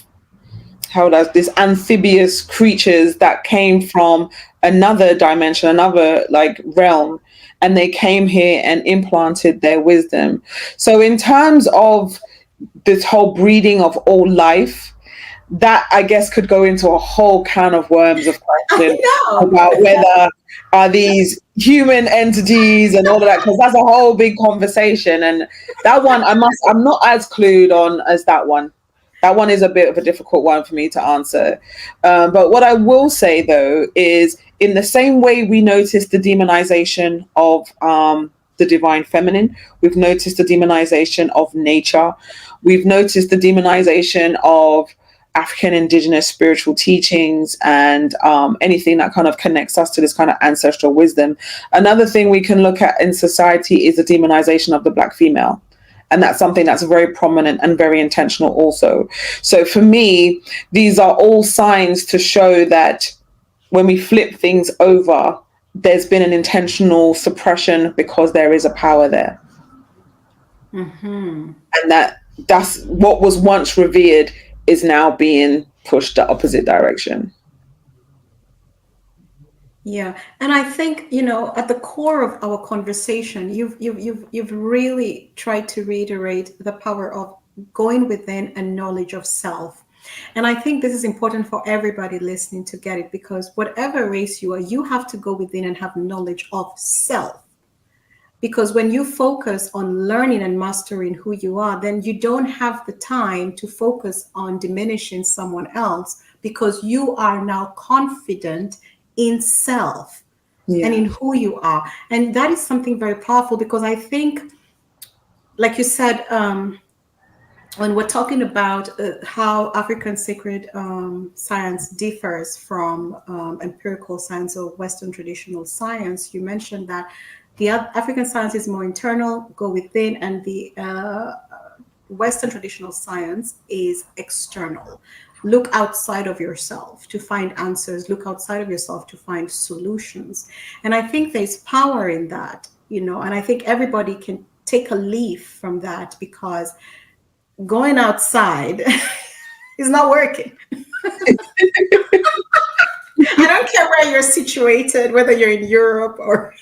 these amphibious creatures that came from another dimension, another like realm, and they came here and implanted their wisdom. So in terms of this whole breeding of all life, that I guess could go into a whole can of worms of questions about whether are these human entities and all of that, because that's a whole big conversation. And that one I'm not as clued on as that one. That one is a bit of a difficult one for me to answer. But what I will say, though, is in the same way we notice the demonization of the divine feminine, we've noticed the demonization of nature, we've noticed the demonization of African indigenous spiritual teachings and anything that kind of connects us to this kind of ancestral wisdom. Another thing we can look at in society is the demonization of the Black female. And that's something that's very prominent and very intentional also. So for me, these are all signs to show that when we flip things over, there's been an intentional suppression because there is a power there. Mm-hmm. And that's what was once revered is now being pushed the opposite direction. Yeah, and I think, at the core of our conversation, you've really tried to reiterate the power of going within and knowledge of self. And I think this is important for everybody listening to get it, because whatever race you are, you have to go within and have knowledge of self. Because when you focus on learning and mastering who you are, then you don't have the time to focus on diminishing someone else, because you are now confident in self and in who you are. And that is something very powerful, because I think, like you said, when we're talking about how African sacred science differs from empirical science or Western traditional science, you mentioned that the African science is more internal, go within, and the Western traditional science is external. Look outside of yourself to find answers, look outside of yourself to find solutions. And I think there's power in that, and I think everybody can take a leaf from that, because going outside is not working. I don't care where you're situated, whether you're in Europe or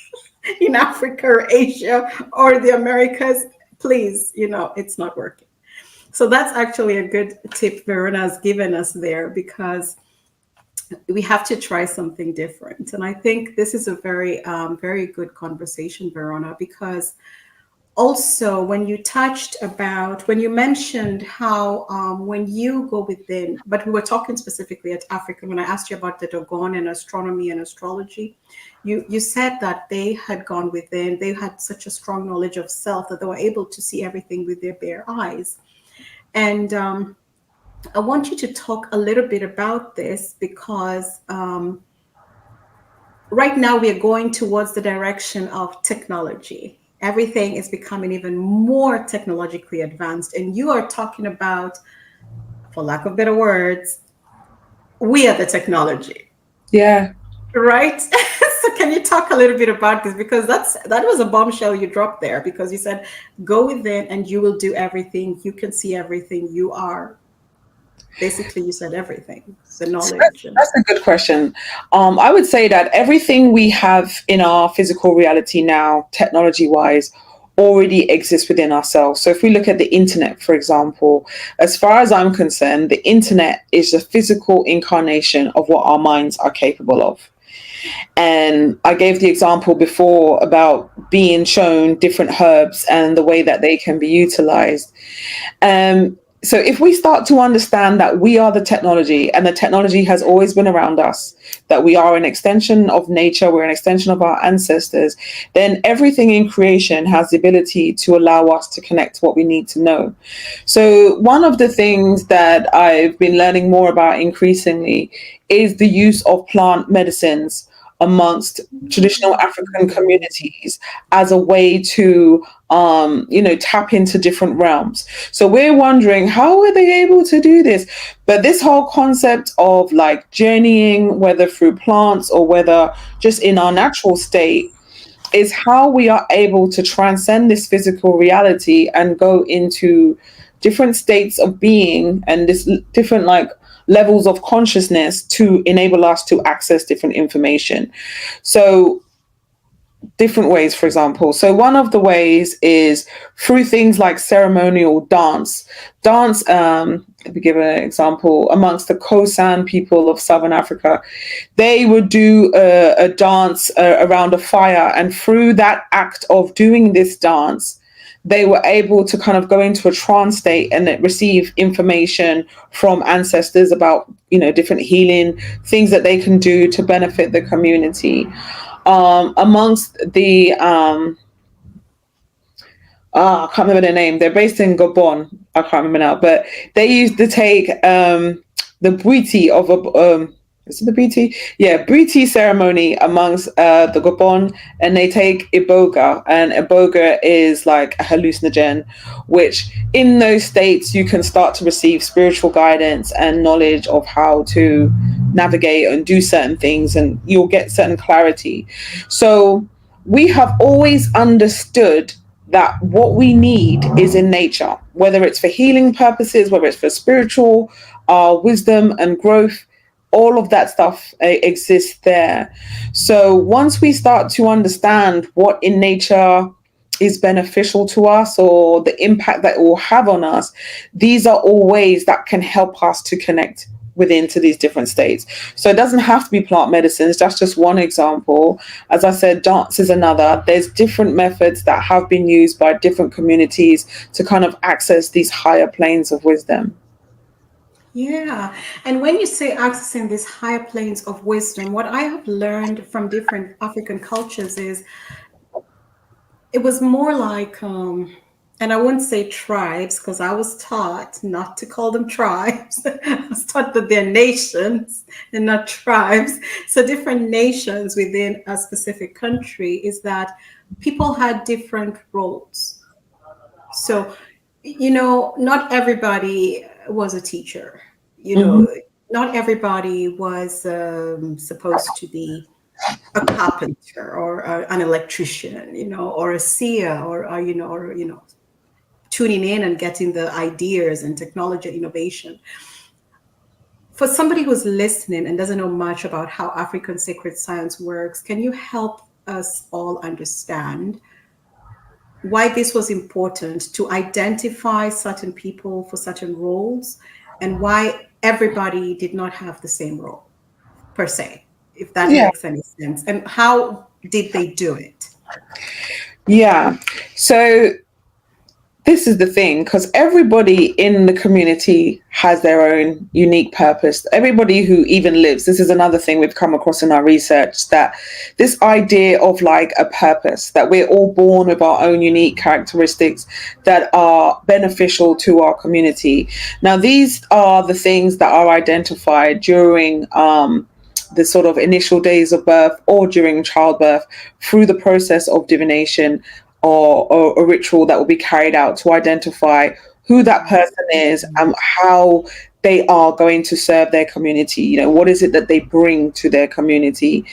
in Africa or Asia or the Americas, please, it's not working. So that's actually a good tip Verona has given us there, because we have to try something different. And I think this is a very, very good conversation, Verona, because also when you mentioned how when you go within, but we were talking specifically at Africa, when I asked you about the Dogon and astronomy and astrology, you said that they had gone within, they had such a strong knowledge of self that they were able to see everything with their bare eyes. And I want you to talk a little bit about this, because right now we are going towards the direction of technology. Everything is becoming even more technologically advanced. And you are talking about, for lack of better words, we are the technology. Yeah. Right? So can you talk a little bit about this? Because that was a bombshell you dropped there, because you said, go within and you will do everything. You can see everything. You are, basically, you said everything. The knowledge. That's a good question. I would say that everything we have in our physical reality now, technology-wise, already exists within ourselves. So if we look at the internet, for example, as far as I'm concerned, the internet is the physical incarnation of what our minds are capable of. And I gave the example before about being shown different herbs and the way that they can be utilized. So if we start to understand that we are the technology, and the technology has always been around us, that we are an extension of nature, we're an extension of our ancestors, then everything in creation has the ability to allow us to connect to what we need to know. So one of the things that I've been learning more about increasingly is the use of plant medicines amongst traditional African communities as a way to tap into different realms. So we're wondering, how are they able to do this? But this whole concept of like journeying, whether through plants or whether just in our natural state, is how we are able to transcend this physical reality and go into different states of being and this different levels of consciousness to enable us to access different information. So different ways, for example. So one of the ways is through things like ceremonial dance. Let me give an example. Amongst the Khoisan people of Southern Africa, they would do a dance around a fire. And through that act of doing this dance, they were able to kind of go into a trance state and receive information from ancestors about, different healing things that they can do to benefit the community. Amongst the I can't remember their name. They're based in Gabon. I can't remember now, but they used to take the Bwiti of a is it the Bwiti? Yeah, Bwiti ceremony amongst the Gabon, and they take Iboga, and Iboga is like a hallucinogen, which in those states you can start to receive spiritual guidance and knowledge of how to navigate and do certain things, and you'll get certain clarity. So we have always understood that what we need is in nature, whether it's for healing purposes, whether it's for spiritual wisdom and growth, all of that stuff exists there. So once we start to understand what in nature is beneficial to us or the impact that it will have on us, these are all ways that can help us to connect within to these different states. So it doesn't have to be plant medicines. That's just one example. As I said, dance is another. There's different methods that have been used by different communities to kind of access these higher planes of wisdom. Yeah. And when you say accessing these higher planes of wisdom, what I have learned from different African cultures is it was more like, and I wouldn't say tribes because I was taught not to call them tribes. I was taught that they're nations and not tribes. So different nations within a specific country is that people had different roles. So, not everybody was a teacher. Mm-hmm. Not everybody was supposed to be a carpenter or an electrician, or a seer, or tuning in and getting the ideas and technology innovation. For somebody who's listening and doesn't know much about how African sacred science works, can you help us all understand why this was important to identify certain people for certain roles and why everybody did not have the same role per se, if that Yeah. makes any sense? And how did they do it? Yeah. So this is the thing, because everybody in the community has their own unique purpose. Everybody who even lives, this is another thing we've come across in our research, that this idea of like a purpose, that we're all born with our own unique characteristics that are beneficial to our community. Now, these are the things that are identified during the sort of initial days of birth or during childbirth through the process of divination, or a ritual that will be carried out to identify who that person is and how they are going to serve their community. What is it that they bring to their community?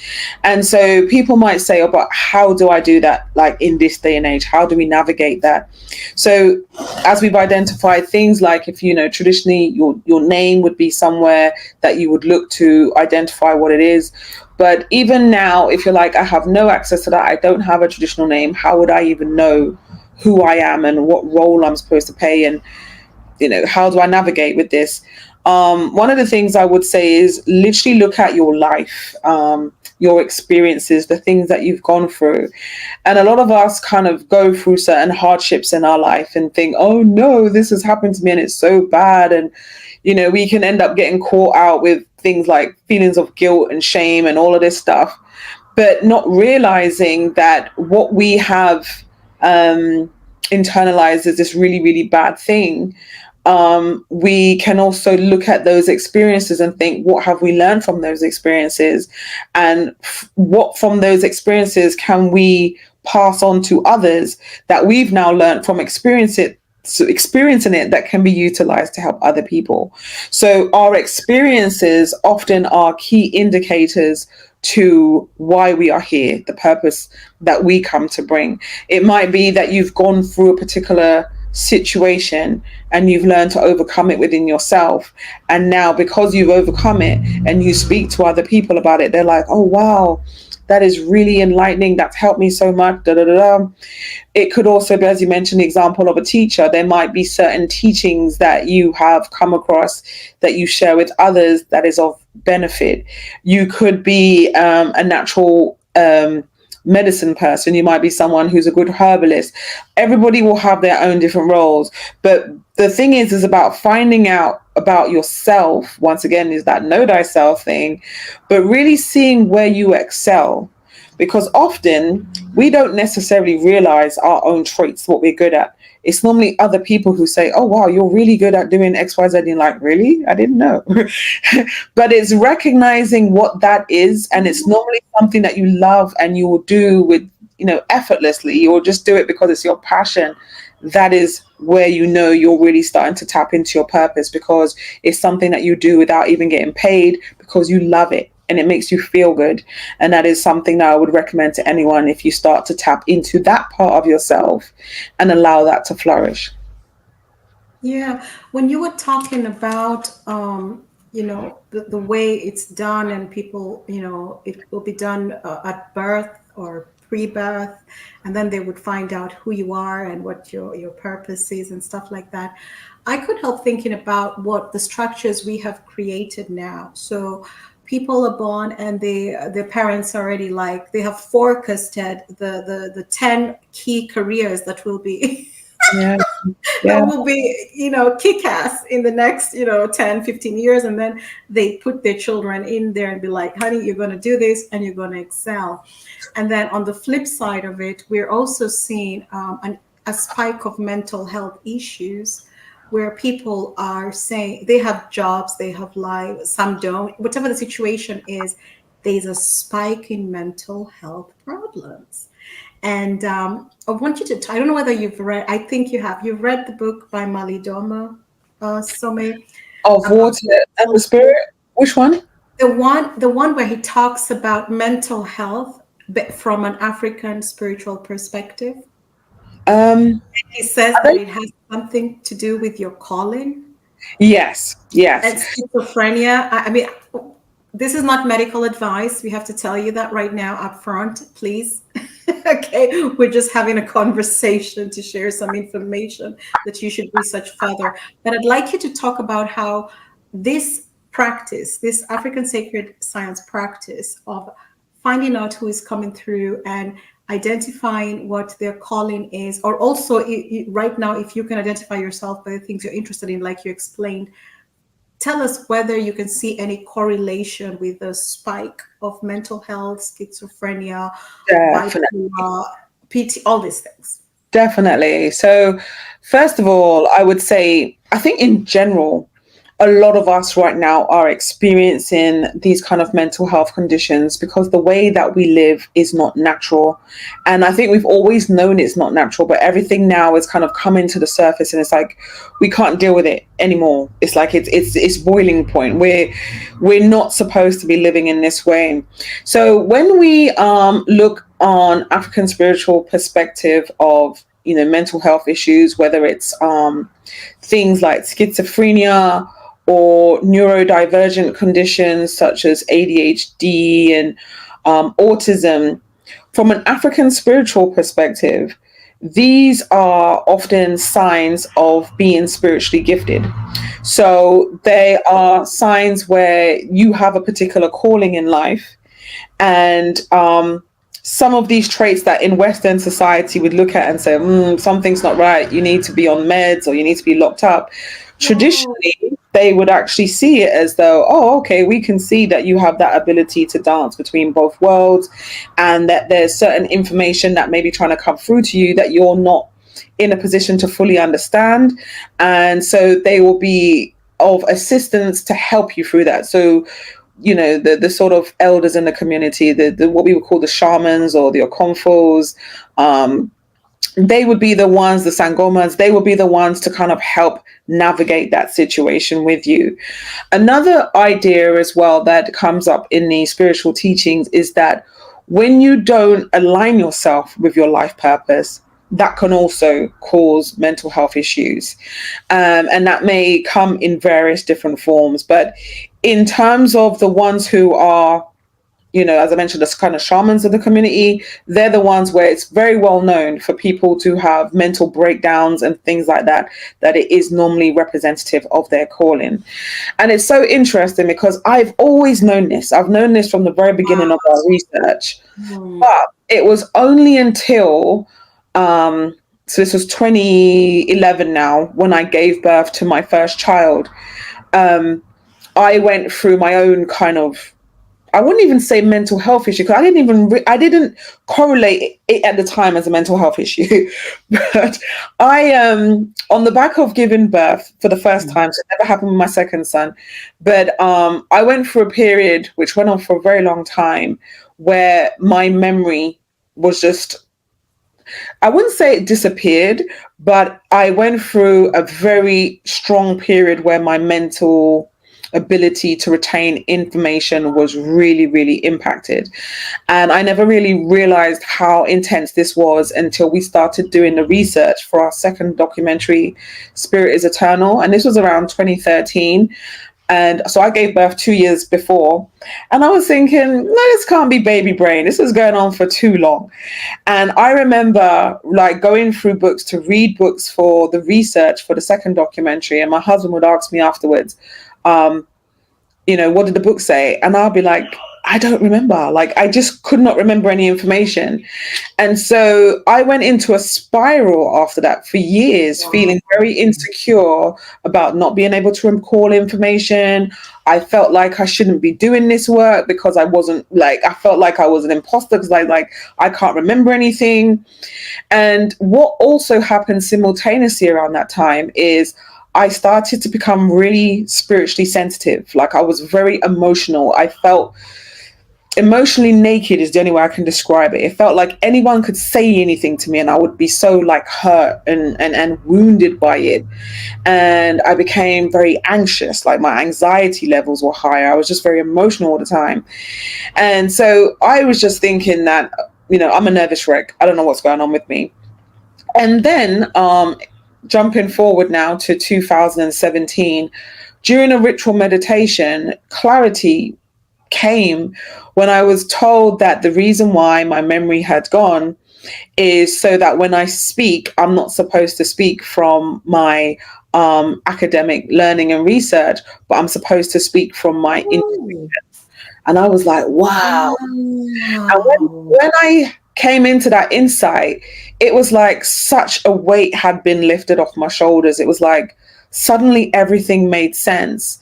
And so people might say, oh, but how do I do that? Like in this day and age, how do we navigate that? So as we've identified things like, if traditionally your name would be somewhere that you would look to identify what it is. But even now, if you're like, I have no access to that, I don't have a traditional name, how would I even know who I am and what role I'm supposed to play? And, how do I navigate with this? One of the things I would say is literally look at your life, your experiences, the things that you've gone through. And a lot of us kind of go through certain hardships in our life and think, oh no, this has happened to me and it's so bad. And, we can end up getting caught out with things like feelings of guilt and shame and all of this stuff, but not realizing that what we have internalized as this really, really bad thing. We can also look at those experiences and think, what have we learned from those experiences? And what from those experiences can we pass on to others that we've now learned from experiencing it that can be utilized to help other people. So our experiences often are key indicators to why we are here, the purpose that we come to bring. It might be that you've gone through a particular situation and you've learned to overcome it within yourself, and now because you've overcome it and you speak to other people about it, they're like, oh wow, that is really enlightening, that's helped me so much, da, da, da, da. It could also be, as you mentioned, the example of a teacher. There might be certain teachings that you have come across that you share with others that is of benefit. You could be a natural medicine person, you might be someone who's a good herbalist. Everybody will have their own different roles. But the thing is about finding out about yourself, once again, is that know thyself thing, but really seeing where you excel. Because often we don't necessarily realize our own traits, what we're good at. It's normally other people who say, oh, wow, you're really good at doing X, Y, Z. And you're like, really? I didn't know. But it's recognizing what that is. And it's normally something that you love and you will do with, effortlessly. You'll just do it because it's your passion. That is where you're really starting to tap into your purpose, because it's something that you do without even getting paid, because you love it and it makes you feel good. And that is something that I would recommend to anyone, if you start to tap into that part of yourself and allow that to flourish. Yeah, when you were talking about, the way it's done, and people, it will be done at birth or pre-birth, and then they would find out who you are and what your purpose is and stuff like that. I could help thinking about what the structures we have created now. So people are born and their parents already, like, they have forecasted the 10 key careers that will be Yeah. that Yeah. will be, kick-ass in the next, 10, 15 years. And then they put their children in there and be like, honey, you're going to do this and you're going to excel. And then on the flip side of it, we're also seeing a spike of mental health issues, where people are saying they have jobs, they have lives, some don't, whatever the situation is, there's a spike in mental health problems. And I want you to, I don't know whether you've read, I think you've read the book by Malidoma Some, Of about water and the spirit. Which one? the one where he talks about mental health, but from an African spiritual perspective. Um, He says I that don't, it has something to do with your calling. yes, yes. And schizophrenia, I mean, this is not medical advice. We have to tell you that right now up front, please. Okay, we're just having a conversation to share some information that you should research further. But I'd like you to talk about how this practice, this African sacred science practice of finding out who is coming through and identifying what their calling is, or also right now, if you can identify yourself by the things you're interested in, like you explained, tell us whether you can see any correlation with the spike of mental health, schizophrenia, Definitely. bipolar, PT, all these things. Definitely. So, first of all, I would say, I think in general, a lot of us right now are experiencing these kind of mental health conditions because the way that we live is not natural. And I think we've always known it's not natural, but everything now is kind of coming to the surface and it's like we can't deal with it anymore. It's like it's boiling point. We're not supposed to be living in this way. So when we look on African spiritual perspective of mental health issues, whether it's things like schizophrenia or neurodivergent conditions such as ADHD and autism, from an African spiritual perspective, these are often signs of being spiritually gifted. So they are signs where you have a particular calling in life, and some of these traits that in Western society would look at and say, something's not right, you need to be on meds or you need to be locked up. Wow. Traditionally, they would actually see it as though, oh, okay, we can see that you have that ability to dance between both worlds, and that there's certain information that may be trying to come through to you that you're not in a position to fully understand. And so they will be of assistance to help you through that. So the sort of elders in the community, the what we would call the shamans or the okonfos, they would be the ones, the sangomas, they would be the ones to kind of help navigate that situation with you. Another idea as well that comes up in the spiritual teachings is that when you don't align yourself with your life purpose, that can also cause mental health issues. And that may come in various different forms. But in terms of the ones who are as I mentioned, the kind of shamans of the community, they're the ones where it's very well known for people to have mental breakdowns and things like that, that it is normally representative of their calling. And it's so interesting because I've always known this. I've known this from the very beginning of our research. But it was only until, so this was 2011 now, when I gave birth to my first child. I went through my own kind of, I wouldn't even say mental health issue, because I didn't correlate it at the time as a mental health issue. But I, on the back of giving birth for the first time, so it never happened with my second son, but I went through a period which went on for a very long time, where my memory was just, I wouldn't say it disappeared, but I went through a very strong period where my mental ability to retain information was really, really impacted. And I never really realized how intense this was until we started doing the research for our second documentary, Spirit is Eternal. And this was around 2013. And so I gave birth 2 years before, and I was thinking, no, this can't be baby brain. This is going on for too long. And I remember like going through books to read books for the research for the second documentary. And my husband would ask me afterwards, what did the book say? And I'll be like, I don't remember. Like, I just could not remember any information. And so I went into a spiral after that for years, feeling very insecure about not being able to recall information. I felt like I shouldn't be doing this work because I felt like I was an imposter because I can't remember anything. And what also happened simultaneously around that time is I started to become really spiritually sensitive. Like, I was very emotional. I felt emotionally naked is the only way I can describe it. It felt like anyone could say anything to me and I would be so like hurt and wounded by it. And I became very anxious, like my anxiety levels were higher. I was just very emotional all the time. And so I was just thinking that, I'm a nervous wreck. I don't know what's going on with me. And then jumping forward now to 2017, during a ritual meditation, clarity came when I was told that the reason why my memory had gone is so that when I speak, I'm not supposed to speak from my academic learning and research, but I'm supposed to speak from my intuition. And I was like, wow. And when I came into that insight, it was like such a weight had been lifted off my shoulders. It was like suddenly everything made sense.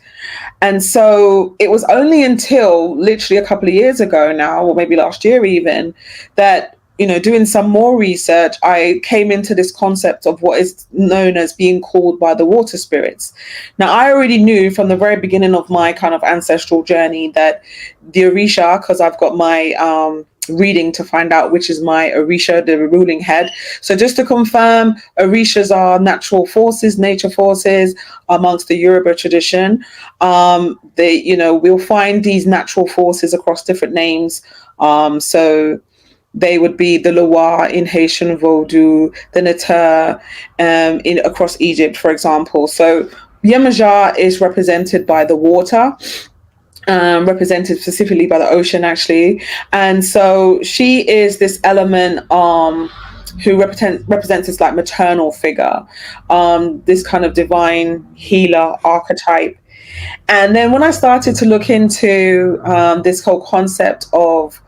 And so it was only until literally a couple of years ago now, or maybe last year even, that, doing some more research, I came into this concept of what is known as being called by the water spirits. Now, I already knew from the very beginning of my kind of ancestral journey that the Orisha, because I've got my reading to find out which is my Orisha, the ruling head. So just to confirm, Orishas are natural forces, nature forces amongst the Yoruba tradition. We'll find these natural forces across different names. So they would be the Loa in Haitian Vodou, the Nata across Egypt, for example. So Yemaja is represented by the water, represented specifically by the ocean, actually. And so she is this element who represents this like maternal figure, this kind of divine healer archetype. And then when I started to look into this whole concept of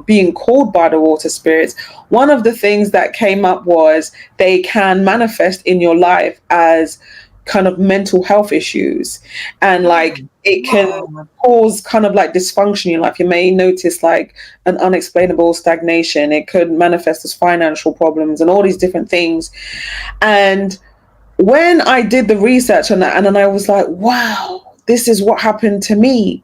being called by the water spirits, one of the things that came up was they can manifest in your life as kind of mental health issues, and like it can cause kind of like dysfunction in your life. You may notice like an unexplainable stagnation. It could manifest as financial problems and all these different things. And when I did the research on that, and then I was like, wow, this is what happened to me.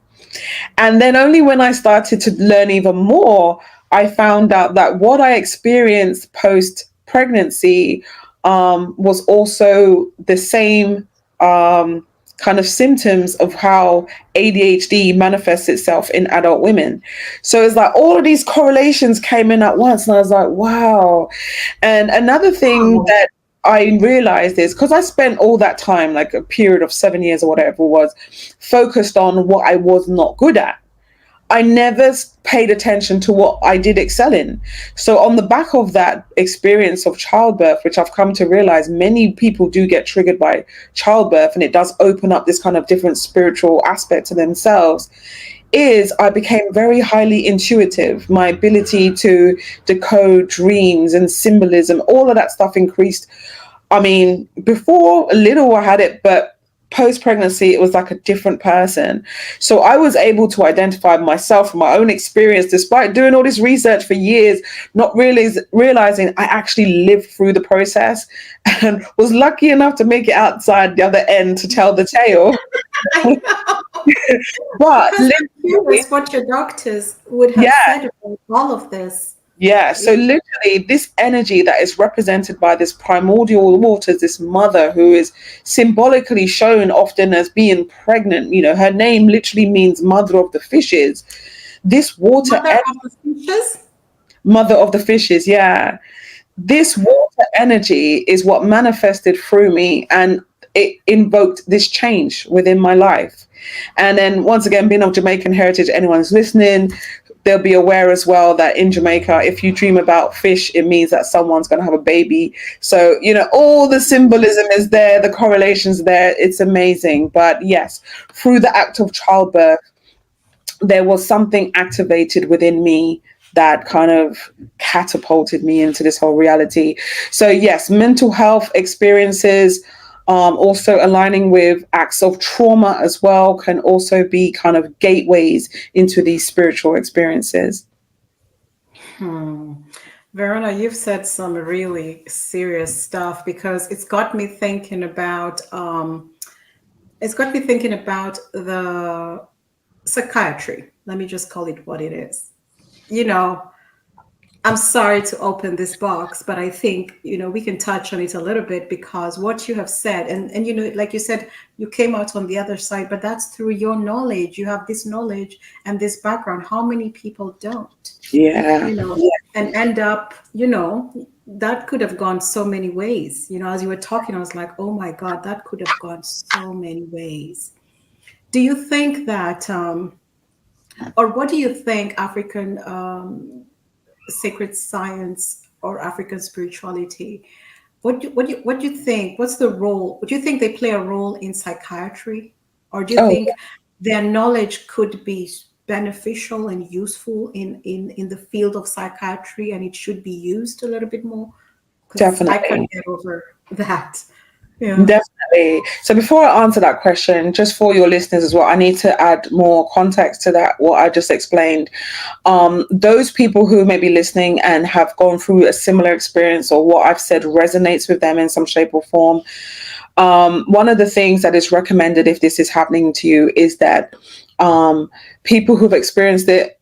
And then only when I started to learn even more, I found out that what I experienced post pregnancy was also the same kind of symptoms of how ADHD manifests itself in adult women. So it's like all of these correlations came in at once, and I was like, wow. And another thing that I realized is because I spent all that time, like a period of 7 years or whatever it was, focused on what I was not good at. I never paid attention to what I did excel in. So, on the back of that experience of childbirth, which I've come to realize many people do get triggered by childbirth, and it does open up this kind of different spiritual aspect to themselves, is I became very highly intuitive. My ability to decode dreams and symbolism, all of that stuff increased. I mean, before a little I had it, but post pregnancy, it was like a different person. So I was able to identify myself from my own experience, despite doing all this research for years, not really realizing I actually lived through the process and was lucky enough to make it outside the other end to tell the tale. I know. But Because I'm literally, curious what your doctors would have yeah. said about all of this. Yeah, so Yeah. literally, this energy that is represented by this primordial waters, this mother who is symbolically shown often as being pregnant, her name literally means mother of the fishes. This Mother of the fishes. mother of the fishes, yeah. This water energy is what manifested through me, and it invoked this change within my life. And then once again, being of Jamaican heritage, anyone's listening, they'll be aware as well that in Jamaica, if you dream about fish, it means that someone's going to have a baby. So, all the symbolism is there, the correlations there. It's amazing. But yes, through the act of childbirth, there was something activated within me that kind of catapulted me into this whole reality. So yes, mental health experiences, also aligning with acts of trauma as well, can also be kind of gateways into these spiritual experiences. Hmm. Verona, you've said some really serious stuff because it's got me thinking about the psychiatry. Let me just call it what it is. You know, I'm sorry to open this box, but I think, we can touch on it a little bit because what you have said, and like you said, you came out on the other side, but that's through your knowledge. You have this knowledge and this background. How many people don't? Yeah. And end up, that could have gone so many ways. As you were talking, I was like, oh my God, that could have gone so many ways. Do you think that, or what do you think African sacred science or African spirituality? What do you think? What's the role? Do you think they play a role in psychiatry, or do you Oh, think their knowledge could be beneficial and useful in the field of psychiatry, and it should be used a little bit more? Because I definitely. can't get over that. Yeah. Definitely. So before I answer that question, just for your listeners as well, I need to add more context to that, what I just explained. Those people who may be listening and have gone through a similar experience, or what I've said resonates with them in some shape or form, one of the things that is recommended if this is happening to you is that people who've experienced it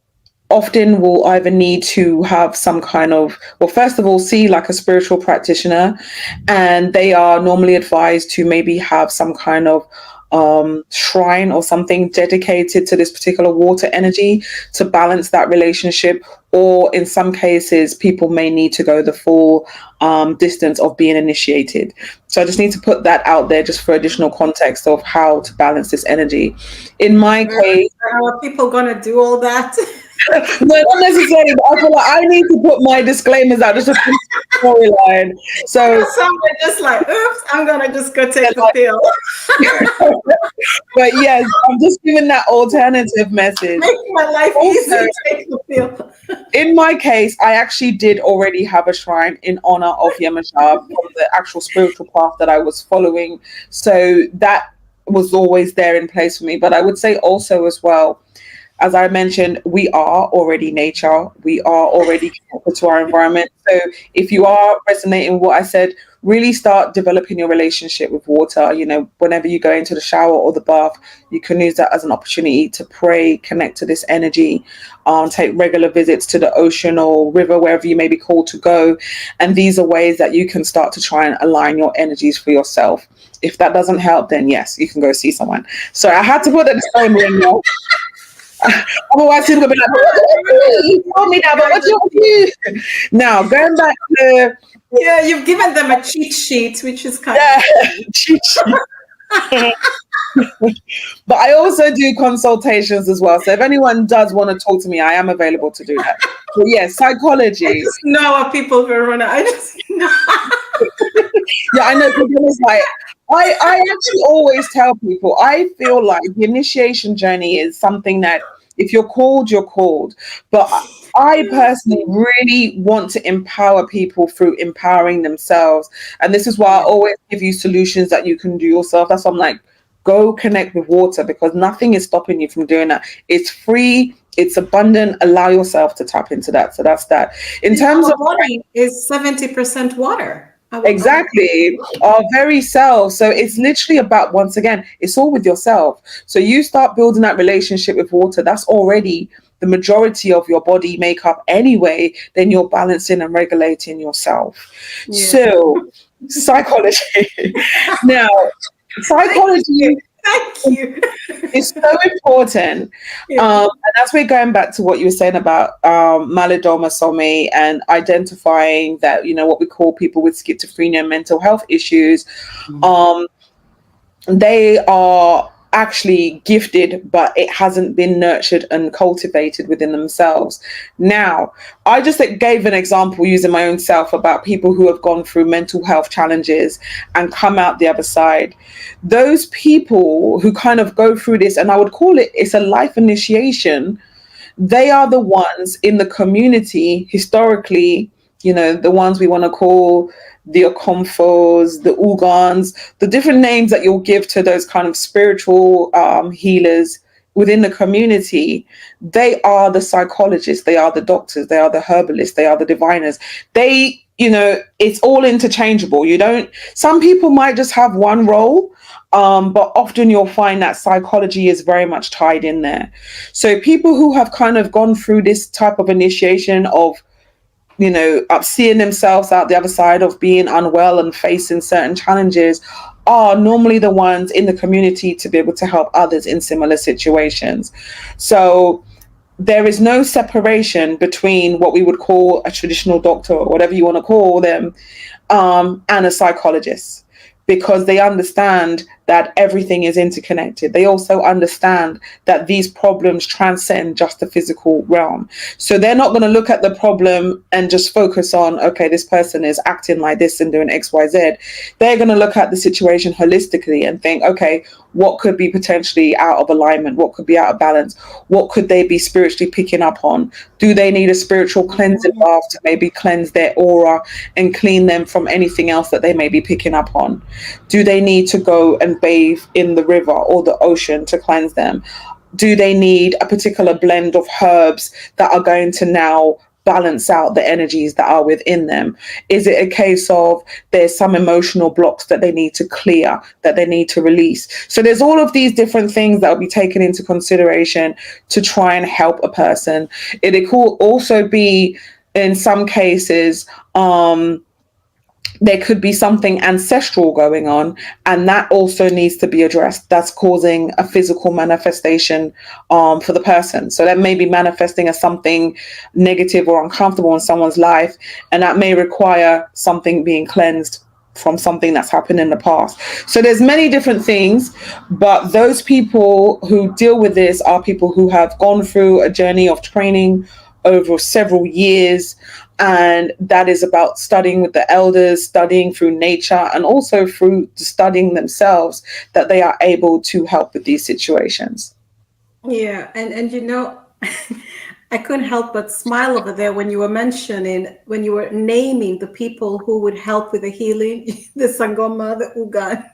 often will either need to have some kind of, well, first of all, see like a spiritual practitioner, and they are normally advised to maybe have some kind of shrine or something dedicated to this particular water energy to balance that relationship. Or in some cases, people may need to go the full distance of being initiated. So I just need to put that out there just for additional context of how to balance this energy. In my case, Are people gonna do all that? no, not necessarily, but I feel like I need to put my disclaimers out just to finish the storyline. So, Some are just like, oops, I'm gonna just go take the like, pill. but yes, I'm just giving that alternative message. Make my life Also, easy, take the pill. in my case, I actually did already have a shrine in honor of Yemashab from the actual spiritual path that I was following. So that was always there in place for me. But I would say also as well, as I mentioned, we are already nature. We are already connected to our environment. So if you are resonating with what I said, really start developing your relationship with water. Whenever you go into the shower or the bath, you can use that as an opportunity to pray, connect to this energy, take regular visits to the ocean or river, wherever you may be called to go. And these are ways that you can start to try and align your energies for yourself. If that doesn't help, then yes, you can go see someone. So I had to put that disclaimer in there. Otherwise, people will be like, "But what do I do? You told me that, but what do I do?" Now, going back to Yeah, you've given them a cheat sheet, which is kind yeah, of funny. cheat sheet. But I also do consultations as well. So if anyone does want to talk to me, I am available to do that. But yes, I psychology. just know our people, Verona. I just know. Yeah, I know. Because it's like I actually always tell people I feel like the initiation journey is something that if you're called, you're called. But I personally really want to empower people through empowering themselves, and this is why I Yeah. always give you solutions that you can do yourself. That's why I'm like, go connect with water because nothing is stopping you from doing that. It's free. It's abundant. Allow yourself to tap into that. So that's that. In And terms our of body is 70% water. exactly our very self, so it's literally about, once again, it's all with yourself. So you start building that relationship with water, that's already the majority of your body makeup anyway, then you're balancing and regulating yourself. Yeah. So psychology. Now Thank you. psychology Thank you. is so important. Yeah. And as we're going back to what you were saying about malidoma and identifying that, what we call people with schizophrenia and mental health issues, um, they are actually gifted, but it hasn't been nurtured and cultivated within themselves. Now, I just gave an example using my own self about people who have gone through mental health challenges and come out the other side. Those people who kind of go through this, and I would call it's a life initiation, they are the ones in the community historically, the ones we want to call the Okomfos, the Ugans, the different names that you'll give to those kind of spiritual healers within the community. They are the psychologists, they are the doctors, they are the herbalists, they are the diviners. It's all interchangeable. Some people might just have one role, but often you'll find that psychology is very much tied in there. So people who have kind of gone through this type of initiation of, seeing themselves out the other side of being unwell and facing certain challenges are normally the ones in the community to be able to help others in similar situations. So there is no separation between what we would call a traditional doctor or whatever you want to call them, and a psychologist, because they understand that everything is interconnected. They also understand that these problems transcend just the physical realm. So they're not going to look at the problem and just focus on, okay, this person is acting like this and doing X, Y, Z. They're going to look at the situation holistically and think, okay, what could be potentially out of alignment? What could be out of balance? What could they be spiritually picking up on? Do they need a spiritual cleansing bath to maybe cleanse their aura and clean them from anything else that they may be picking up on? Do they need to go and bathe in the river or the ocean to cleanse them? Do they need a particular blend of herbs that are going to now balance out the energies that are within them? Is it a case of there's some emotional blocks that they need to clear, that they need to release? So there's all of these different things that will be taken into consideration to try and help a person. It could also be, in some cases, there could be something ancestral going on, and that also needs to be addressed. That's causing a physical manifestation for the person. So that may be manifesting as something negative or uncomfortable in someone's life, and that may require something being cleansed from something that's happened in the past. So there's many different things, but those people who deal with this are people who have gone through a journey of training over several years, and that is about studying with the elders, studying through nature, and also through studying themselves, that they are able to help with these situations. Yeah, and I couldn't help but smile over there when you were naming the people who would help with the healing, the Sangoma, the Ugan.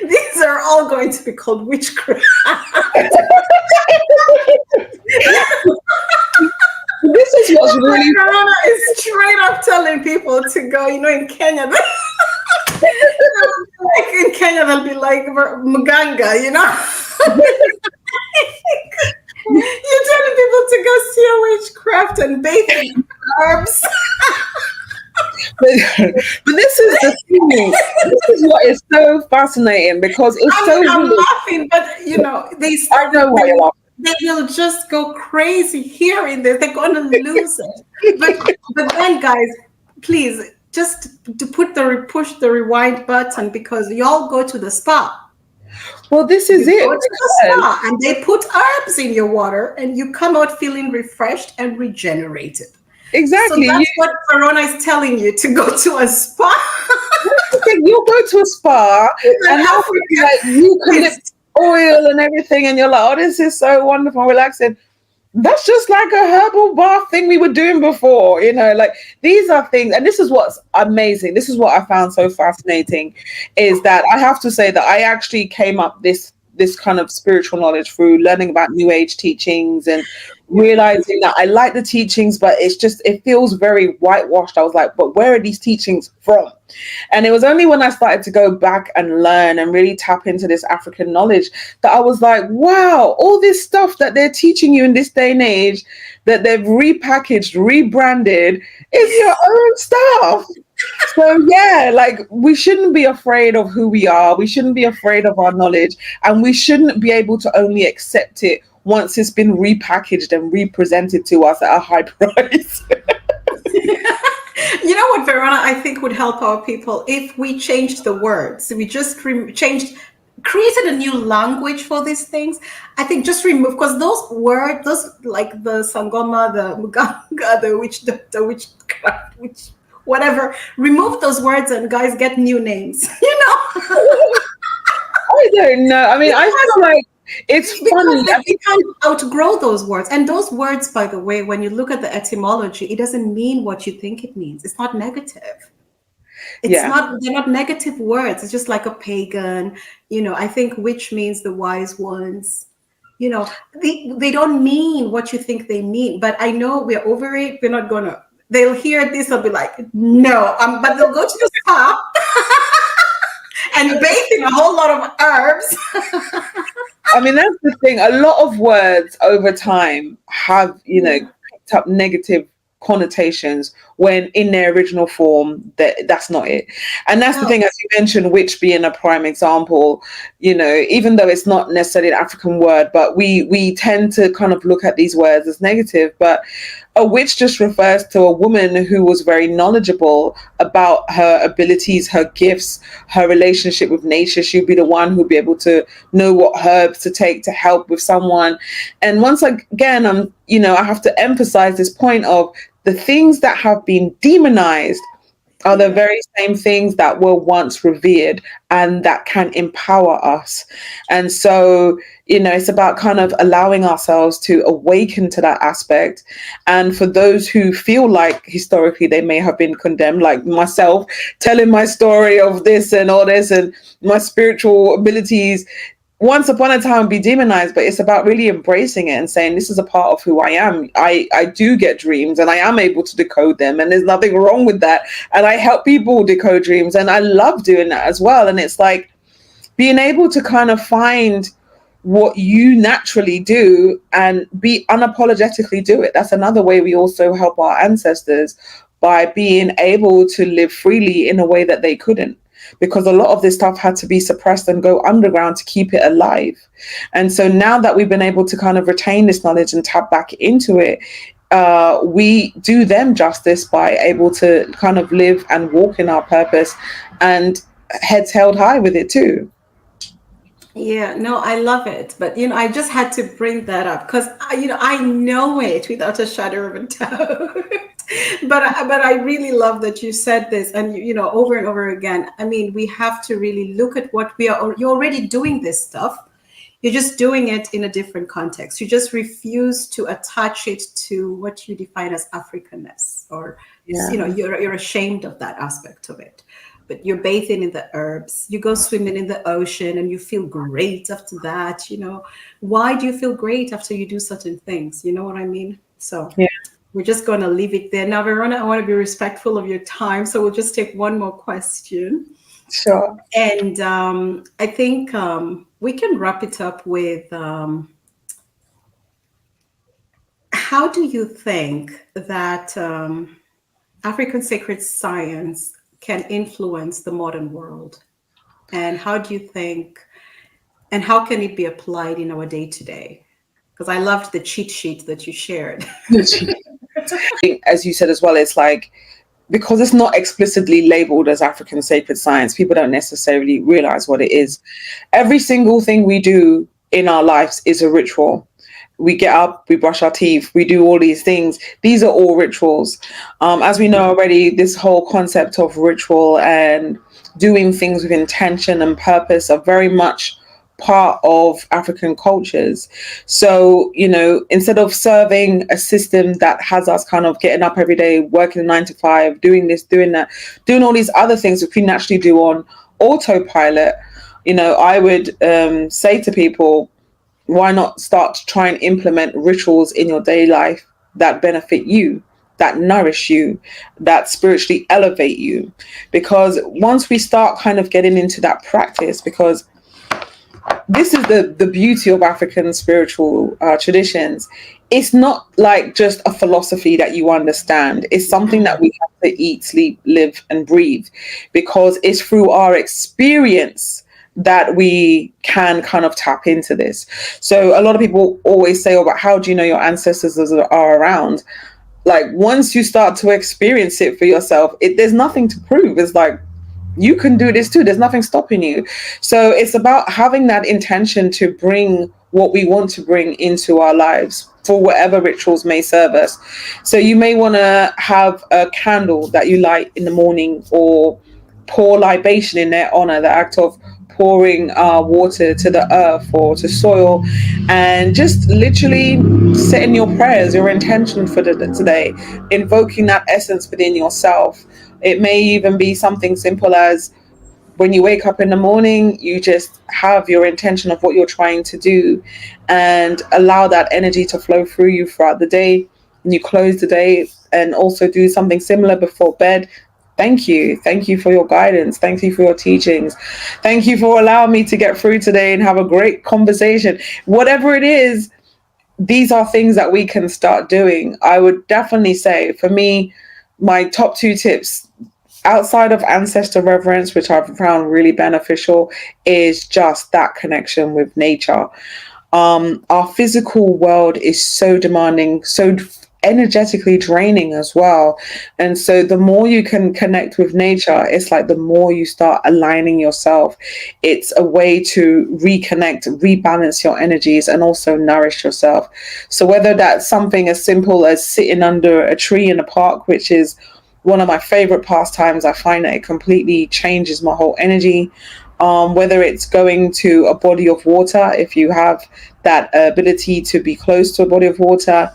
These are all going to be called witchcraft. This is what's really Corona is straight up telling people to go, in Kenya. Like in Kenya, they'll be like Muganga, You're telling people to go see a witchcraft and bathe in herbs. but this is the thing. This is what is so fascinating, because it's I'm weird. laughing, but they I know why you're laughing. they will just go crazy hearing this. They're going to lose it. But then, guys, please just to push the rewind button because y'all go to the spa. Well, this You is go it. to the spa and they put herbs in your water and you come out feeling refreshed and regenerated. So Exactly. that's what Verona is telling you, to go to a spa. You go to a spa An and African like eucalyptus twist. oil and everything, and you're like, oh, this is so wonderful and relaxing. That's just like a herbal bath thing we were doing before, like these are things. And this is what's amazing. This is what I found so fascinating, is that I have to say that I actually came up this kind of spiritual knowledge through learning about New Age teachings and realizing that I like the teachings, but it feels very whitewashed. I was like, but where are these teachings from? And it was only when I started to go back and learn and really tap into this African knowledge that I was like, wow, all this stuff that they're teaching you in this day and age that they've repackaged, rebranded, is your own stuff. So yeah, like we shouldn't be afraid of who we are. We shouldn't be afraid of our knowledge, and we shouldn't be able to only accept it once it's been repackaged and represented to us at a high price. You know what, Verona, I think would help our people if we changed the words. We just created a new language for these things. I think just remove, because those words, those like the Sangoma, the Muganga, the witchcraft, which whatever, remove those words and guys get new names. I don't know. I mean, I feel like it's Because funny. we can't outgrow those words. And those words, by the way, when you look at the etymology, it doesn't mean what you think it means. It's not negative. Yeah. They're not negative words. It's just like a pagan, I think witch means the wise ones. They don't mean what you think they mean. But I know we're over it. We're not gonna, they'll hear this, they'll be like, no, but they'll go to the spa and bathe in a whole lot of herbs. I mean, that's the thing. A lot of words over time have, picked up negative connotations when in their original form that's not it. And that's the No. thing, as you mentioned, witch being a prime example, even though it's not necessarily an African word, but we tend to kind of look at these words as negative. But a witch just refers to a woman who was very knowledgeable about her abilities, her gifts, her relationship with nature. She'd be the one who'd be able to know what herbs to take to help with someone. And once again, I have to emphasize this point of the things that have been demonized are the very same things that were once revered and that can empower us. And so, it's about kind of allowing ourselves to awaken to that aspect. And for those who feel like historically they may have been condemned, like myself, telling my story of this and all this and my spiritual abilities, once upon a time be demonized, but it's about really embracing it and saying, this is a part of who I am. I do get dreams and I am able to decode them, and there's nothing wrong with that. And I help people decode dreams, and I love doing that as well. And it's like being able to kind of find what you naturally do and be unapologetically do it. That's another way we also help our ancestors, by being able to live freely in a way that they couldn't, because a lot of this stuff had to be suppressed and go underground to keep it alive. And so now that we've been able to kind of retain this knowledge and tap back into it, we do them justice by able to kind of live and walk in our purpose, and heads held high with it too. Yeah, no, I love it. But, I just had to bring that up because, I know it without a shadow of a doubt. But I really love that you said this, and, over and over again. I mean, we have to really look at what you're already doing this stuff. You're just doing it in a different context. You just refuse to attach it to what you define as Africanness, or, you're ashamed of that aspect of it. But you're bathing in the herbs, you go swimming in the ocean and you feel great after that. Why do you feel great after you do certain things? You know what I mean? So Yeah, we're just going to leave it there. Now, Verona, I want to be respectful of your time, so we'll just take one more question. sure. And I think we can wrap it up with how do you think that African sacred science can influence the modern world? And how do you think, and how can it be applied in our day to day? Because I loved the cheat sheet that you shared. As you said as well, it's like because it's not explicitly labeled as African sacred science, people don't necessarily realize what it is. Every single thing we do in our lives is a ritual. We get up, we brush our teeth, we do all these things. These are all rituals. As we know already, this whole concept of ritual and doing things with intention and purpose are very much part of African cultures. So, instead of serving a system that has us kind of getting up every day, working 9 to 5, doing this, doing that, doing all these other things which we naturally do on autopilot, I would say to people, why not start to try and implement rituals in your daily life that benefit you, that nourish you, that spiritually elevate you? Because once we start kind of getting into that practice, because this is the beauty of African spiritual traditions. It's not like just a philosophy that you understand. It's something that we have to eat, sleep, live, and breathe, because it's through our experience that we can kind of tap into this. So a lot of people always say, "Oh, but how do you know your ancestors are around?" Like, once you start to experience it for yourself, there's nothing to prove. It's like, you can do this too. There's nothing stopping you. So it's about having that intention to bring what we want to bring into our lives for whatever rituals may serve us. So you may want to have a candle that you light in the morning, or pour libation in their honor, the act of pouring water to the earth or to soil, and just literally setting your prayers, your intention for today, invoking that essence within yourself. It may even be something simple as, when you wake up in the morning, you just have your intention of what you're trying to do and allow that energy to flow through you throughout the day. And you close the day and also do something similar before bed. Thank you. Thank you for your guidance. Thank you for your teachings. Thank you for allowing me to get through today and have a great conversation. Whatever it is, these are things that we can start doing. I would definitely say, for me, my top 2 tips outside of ancestor reverence, which I've found really beneficial, is just that connection with nature. Our physical world is so demanding, so energetically draining as well. And so the more you can connect with nature, it's like the more you start aligning yourself. It's a way to reconnect, rebalance your energies, and also nourish yourself. So whether that's something as simple as sitting under a tree in a park, which is one of my favorite pastimes, I find that it completely changes my whole energy. Whether it's going to a body of water, if you have that ability to be close to a body of water,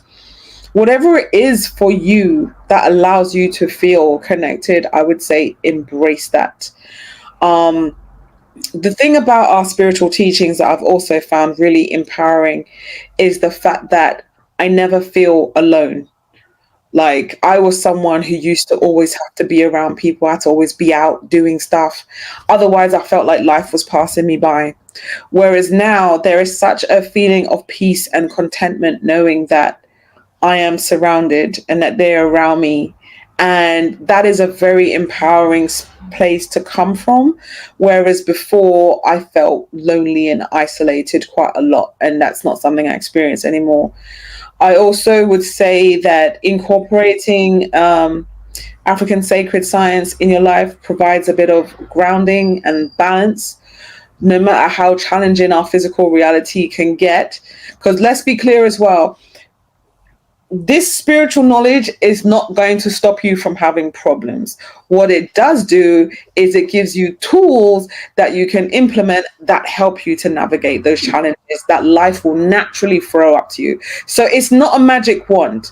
whatever it is for you that allows you to feel connected, I would say embrace that. The thing about our spiritual teachings that I've also found really empowering is the fact that I never feel alone. Like, I was someone who used to always have to be around people. I had to always be out doing stuff. Otherwise, I felt like life was passing me by. Whereas now there is such a feeling of peace and contentment knowing that I am surrounded and that they're around me. And that is a very empowering place to come from. Whereas before, I felt lonely and isolated quite a lot. And that's not something I experience anymore. I also would say that incorporating African sacred science in your life provides a bit of grounding and balance, no matter how challenging our physical reality can get. Because let's be clear as well, this spiritual knowledge is not going to stop you from having problems. What it does do is it gives you tools that you can implement that help you to navigate those challenges that life will naturally throw up to you. So it's not a magic wand.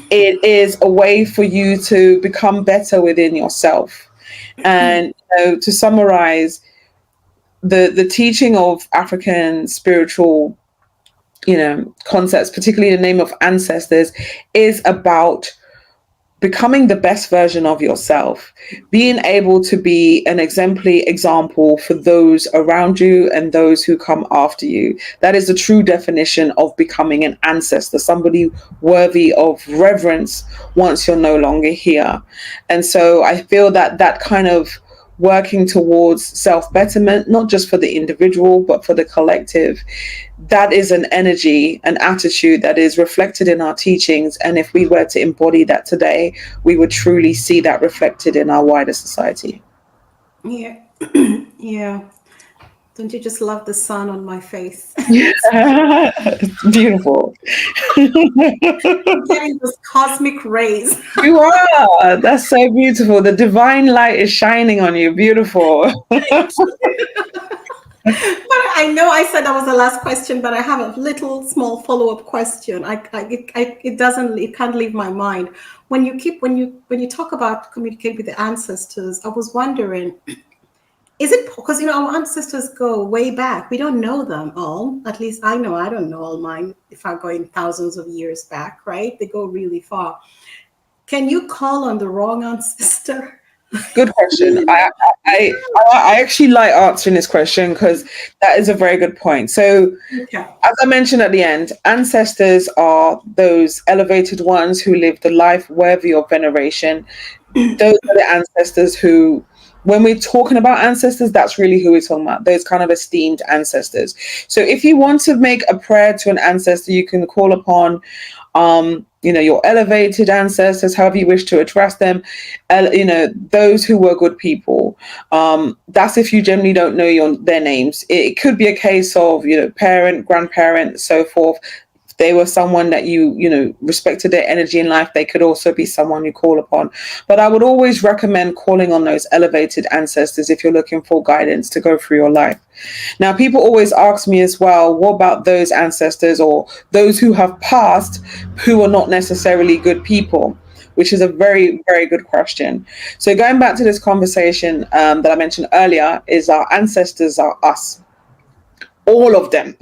It is a way for you to become better within yourself. And to summarize, the teaching of African spiritual concepts, particularly in the name of ancestors, is about becoming the best version of yourself, being able to be an exemplary example for those around you and those who come after you. That is the true definition of becoming an ancestor, somebody worthy of reverence once you're no longer here. And so I feel that that kind of working towards self-betterment, not just for the individual, but for the collective. That is an energy, an attitude that is reflected in our teachings. And if we were to embody that today, we would truly see that reflected in our wider society. Yeah. Yeah. Don't you just love the sun on my face? It's beautiful. I'm getting those cosmic rays. You are. That's so beautiful. The divine light is shining on you. Beautiful. But I know I said that was the last question, but I have a little small follow-up question. It doesn't, it can't leave my mind. When you talk about communicate with the ancestors, I was wondering, is it because our ancestors go way back? We don't know them all. At least I know I don't know all mine. If I'm going thousands of years back, right? They go really far. Can you call on the wrong ancestor? Good question. I actually like answering this question because that is a very good point. So, Okay. as I mentioned at the end, ancestors are those elevated ones who live the life worthy of veneration. Those are the ancestors who, when we're talking about ancestors, that's really who we're talking about, those kind of esteemed ancestors. So if you want to make a prayer to an ancestor, you can call upon your elevated ancestors, however you wish to address them, those who were good people. That's if you generally don't know their names. It could be a case of, parent, grandparent, so forth. If they were someone that you respected their energy in life, they could also be someone you call upon. But I would always recommend calling on those elevated ancestors if you're looking for guidance to go through your life. Now, people always ask me as well, what about those ancestors or those who have passed who are not necessarily good people? Which is a very, very good question. So going back to this conversation that I mentioned earlier, is our ancestors are us. All of them,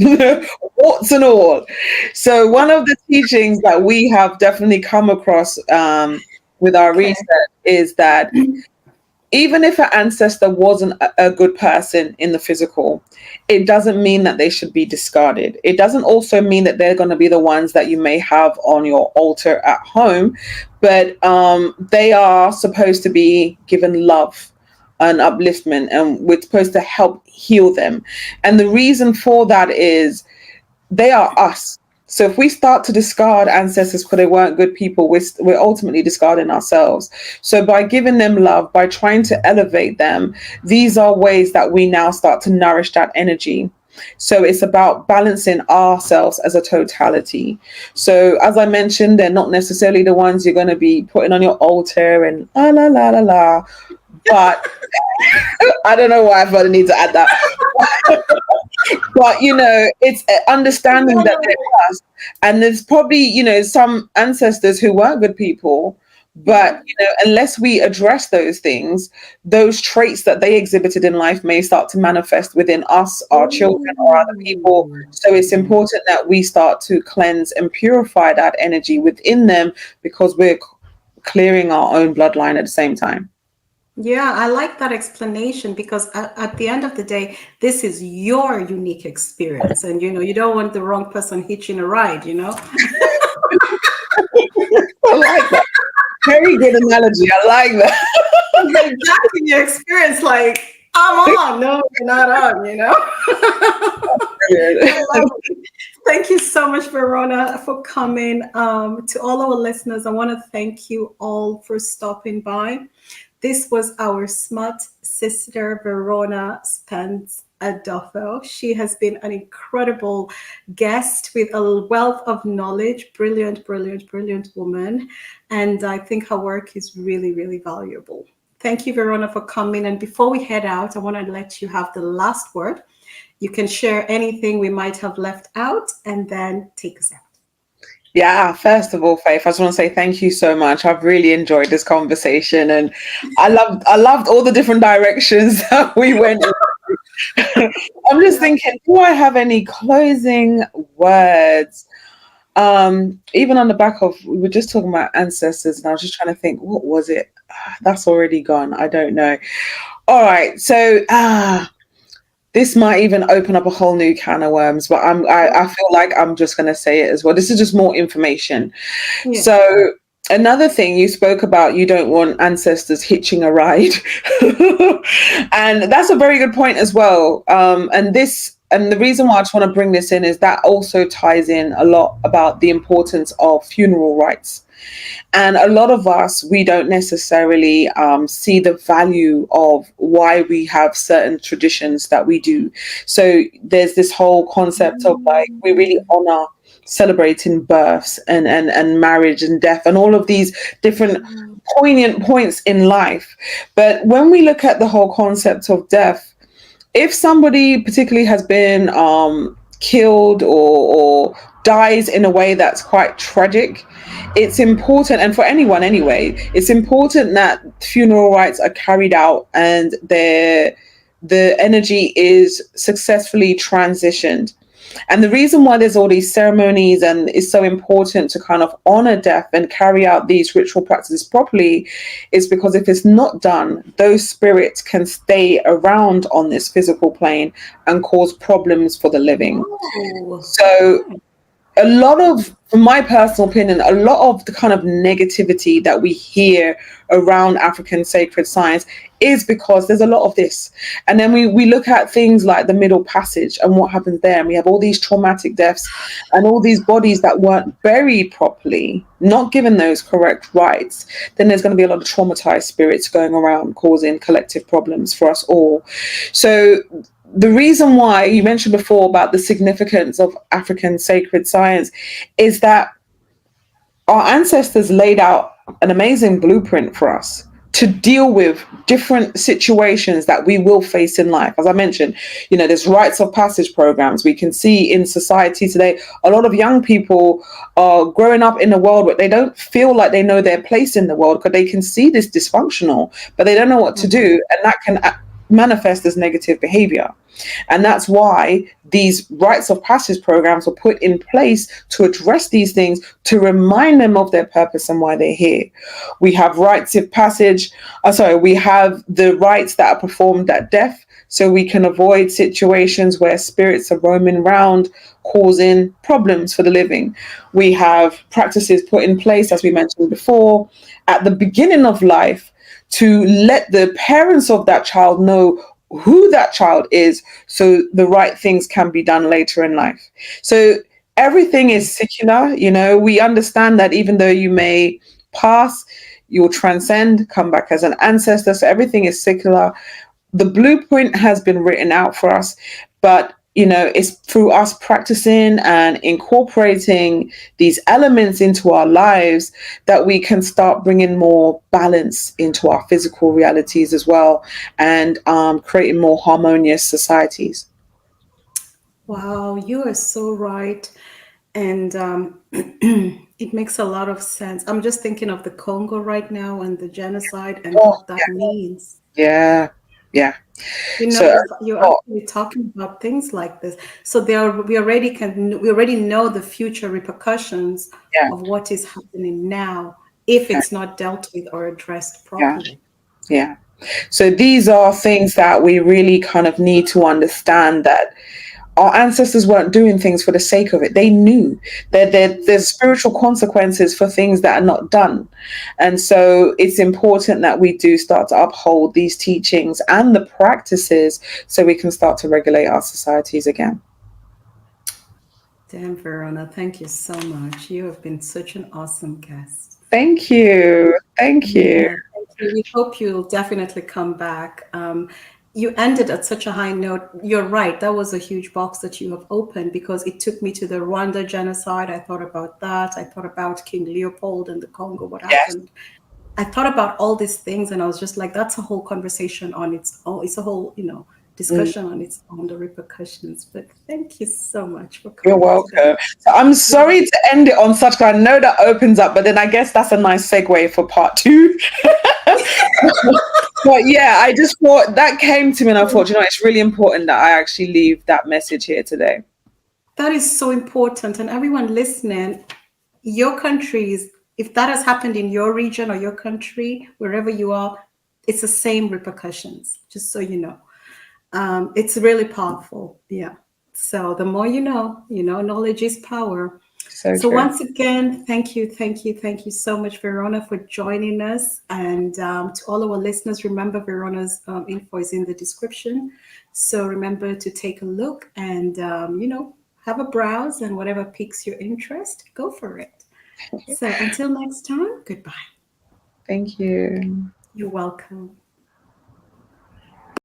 warts and all. So one of the teachings that we have definitely come across with our Okay. research is that even if an ancestor wasn't a good person in the physical, it doesn't mean that they should be discarded. It doesn't also mean that they're going to be the ones that you may have on your altar at home, but they are supposed to be given love and upliftment, and we're supposed to help heal them. And the reason for that is they are us. So if we start to discard ancestors because they weren't good people, we're ultimately discarding ourselves. So by giving them love, by trying to elevate them, these are ways that we now start to nourish that energy. So it's about balancing ourselves as a totality. So as I mentioned, they're not necessarily the ones you're going to be putting on your altar and la la la la la. But I don't know why I felt the need to add that. But it's understanding that they're us, and there's probably some ancestors who weren't good people, but unless we address those things, those traits that they exhibited in life may start to manifest within us, our children, or other people. So it's important that we start to cleanse and purify that energy within them, because we're clearing our own bloodline at the same time. Yeah, I like that explanation because at the end of the day, this is your unique experience, and you don't want the wrong person hitching a ride. I like that. Very good analogy. I like that. Get back in your experience, like I'm on. No, you're not on. I love it. Thank you so much, Verona, for coming. To all our listeners, I want to thank you all for stopping by. This was our smart sister, Verona Spence-Adofo. She has been an incredible guest with a wealth of knowledge. Brilliant, brilliant, brilliant woman. And I think her work is really, really valuable. Thank you, Verona, for coming. And before we head out, I want to let you have the last word. You can share anything we might have left out and then take us out. Yeah, first of all, Faith, I just want to say thank you so much. I've really enjoyed this conversation, and I loved all the different directions that we went in. I'm just thinking, do I have any closing words? Even on the back of, we were just talking about ancestors, and I was just trying to think, what was it? That's already gone. I don't know. All right, so this might even open up a whole new can of worms, but I feel like I'm just going to say it as well. This is just more information. Yeah. So Another thing you spoke about, you don't want ancestors hitching a ride. And that's a very good point as well. And the reason why I just want to bring this in is that also ties in a lot about the importance of funeral rites. And a lot of us, we don't necessarily see the value of why we have certain traditions that we do. So there's this whole concept of like, we really honor celebrating births and marriage and death and all of these different poignant points in life. But when we look at the whole concept of death, if somebody particularly has been killed or dies in a way that's quite tragic, it's important, and for anyone anyway, it's important that funeral rites are carried out and the energy is successfully transitioned. And the reason why there's all these ceremonies and it's so important to kind of honor death and carry out these ritual practices properly is because if it's not done, those spirits can stay around on this physical plane and cause problems for the living. Oh, So a lot of, from my personal opinion, a lot of the kind of negativity that we hear around African sacred science is because there's a lot of this. And then we look at things like the Middle Passage and what happens there. And we have all these traumatic deaths and all these bodies that weren't buried properly, not given those correct rites. Then there's going to be a lot of traumatized spirits going around causing collective problems for us all. So the reason why you mentioned before about the significance of African sacred science is that our ancestors laid out an amazing blueprint for us to deal with different situations that we will face in life. As I mentioned, there's rites of passage programs. We can see in society today, a lot of young people are growing up in a world where they don't feel like they know their place in the world because they can see this dysfunctional, but they don't know what to do. And that can manifest as negative behavior. And that's why these rites of passage programs were put in place to address these things, to remind them of their purpose and why they're here. We have rites of passage, we have the rites that are performed at death, so we can avoid situations where spirits are roaming around causing problems for the living. We have practices put in place, as we mentioned before, at the beginning of life to let the parents of that child know who that child is so the right things can be done later in life. So everything is secular. We understand that even though you may pass, you'll transcend, come back as an ancestor. So everything is secular. The blueprint has been written out for us, but it's through us practicing and incorporating these elements into our lives that we can start bringing more balance into our physical realities as well, and creating more harmonious societies. wow, you are so right. And it makes a lot of sense. I'm just thinking of the Congo right now and the genocide and Oh, what that means. yeah, yeah. So, You're oh, actually talking about things like this. So we already know the future repercussions yeah, of what is happening now if yeah, it's not dealt with or addressed yeah, properly. yeah. So these are things that we really kind of need to understand, that our ancestors weren't doing things for the sake of it. They knew that there's spiritual consequences for things that are not done. And so it's important that we do start to uphold these teachings and the practices so we can start to regulate our societies again. Damn, Verona, thank you so much. You have been such an awesome guest. Thank you. Thank you. Yeah, thank you. We hope you'll definitely come back. You ended at such a high note. You're right. That was a huge box that you have opened because it took me to the Rwanda genocide. I thought about that. I thought about King Leopold and the Congo, what Yes. happened. I thought about all these things and I was just like, that's a whole conversation on its own. It's a whole, Mm, discussion on its own, the repercussions. But thank you so much for you're coming today. welcome. So I'm Yeah. sorry to end it on such kind of note that opens up, but then I guess that's a nice segue for part two. But yeah, I just thought that came to me and I thought, it's really important that I actually leave that message here today. That is so important. And everyone listening, your countries, if that has happened in your region or your country, wherever you are, it's the same repercussions, just so you know. It's really powerful. Yeah. So the more knowledge is power. So So true. once again, thank you so much, Verona, for joining us. And to all our listeners, remember Verona's info is in the description. So remember to take a look and have a browse, and whatever piques your interest, go for it. So until next time, goodbye. Thank you. You're welcome.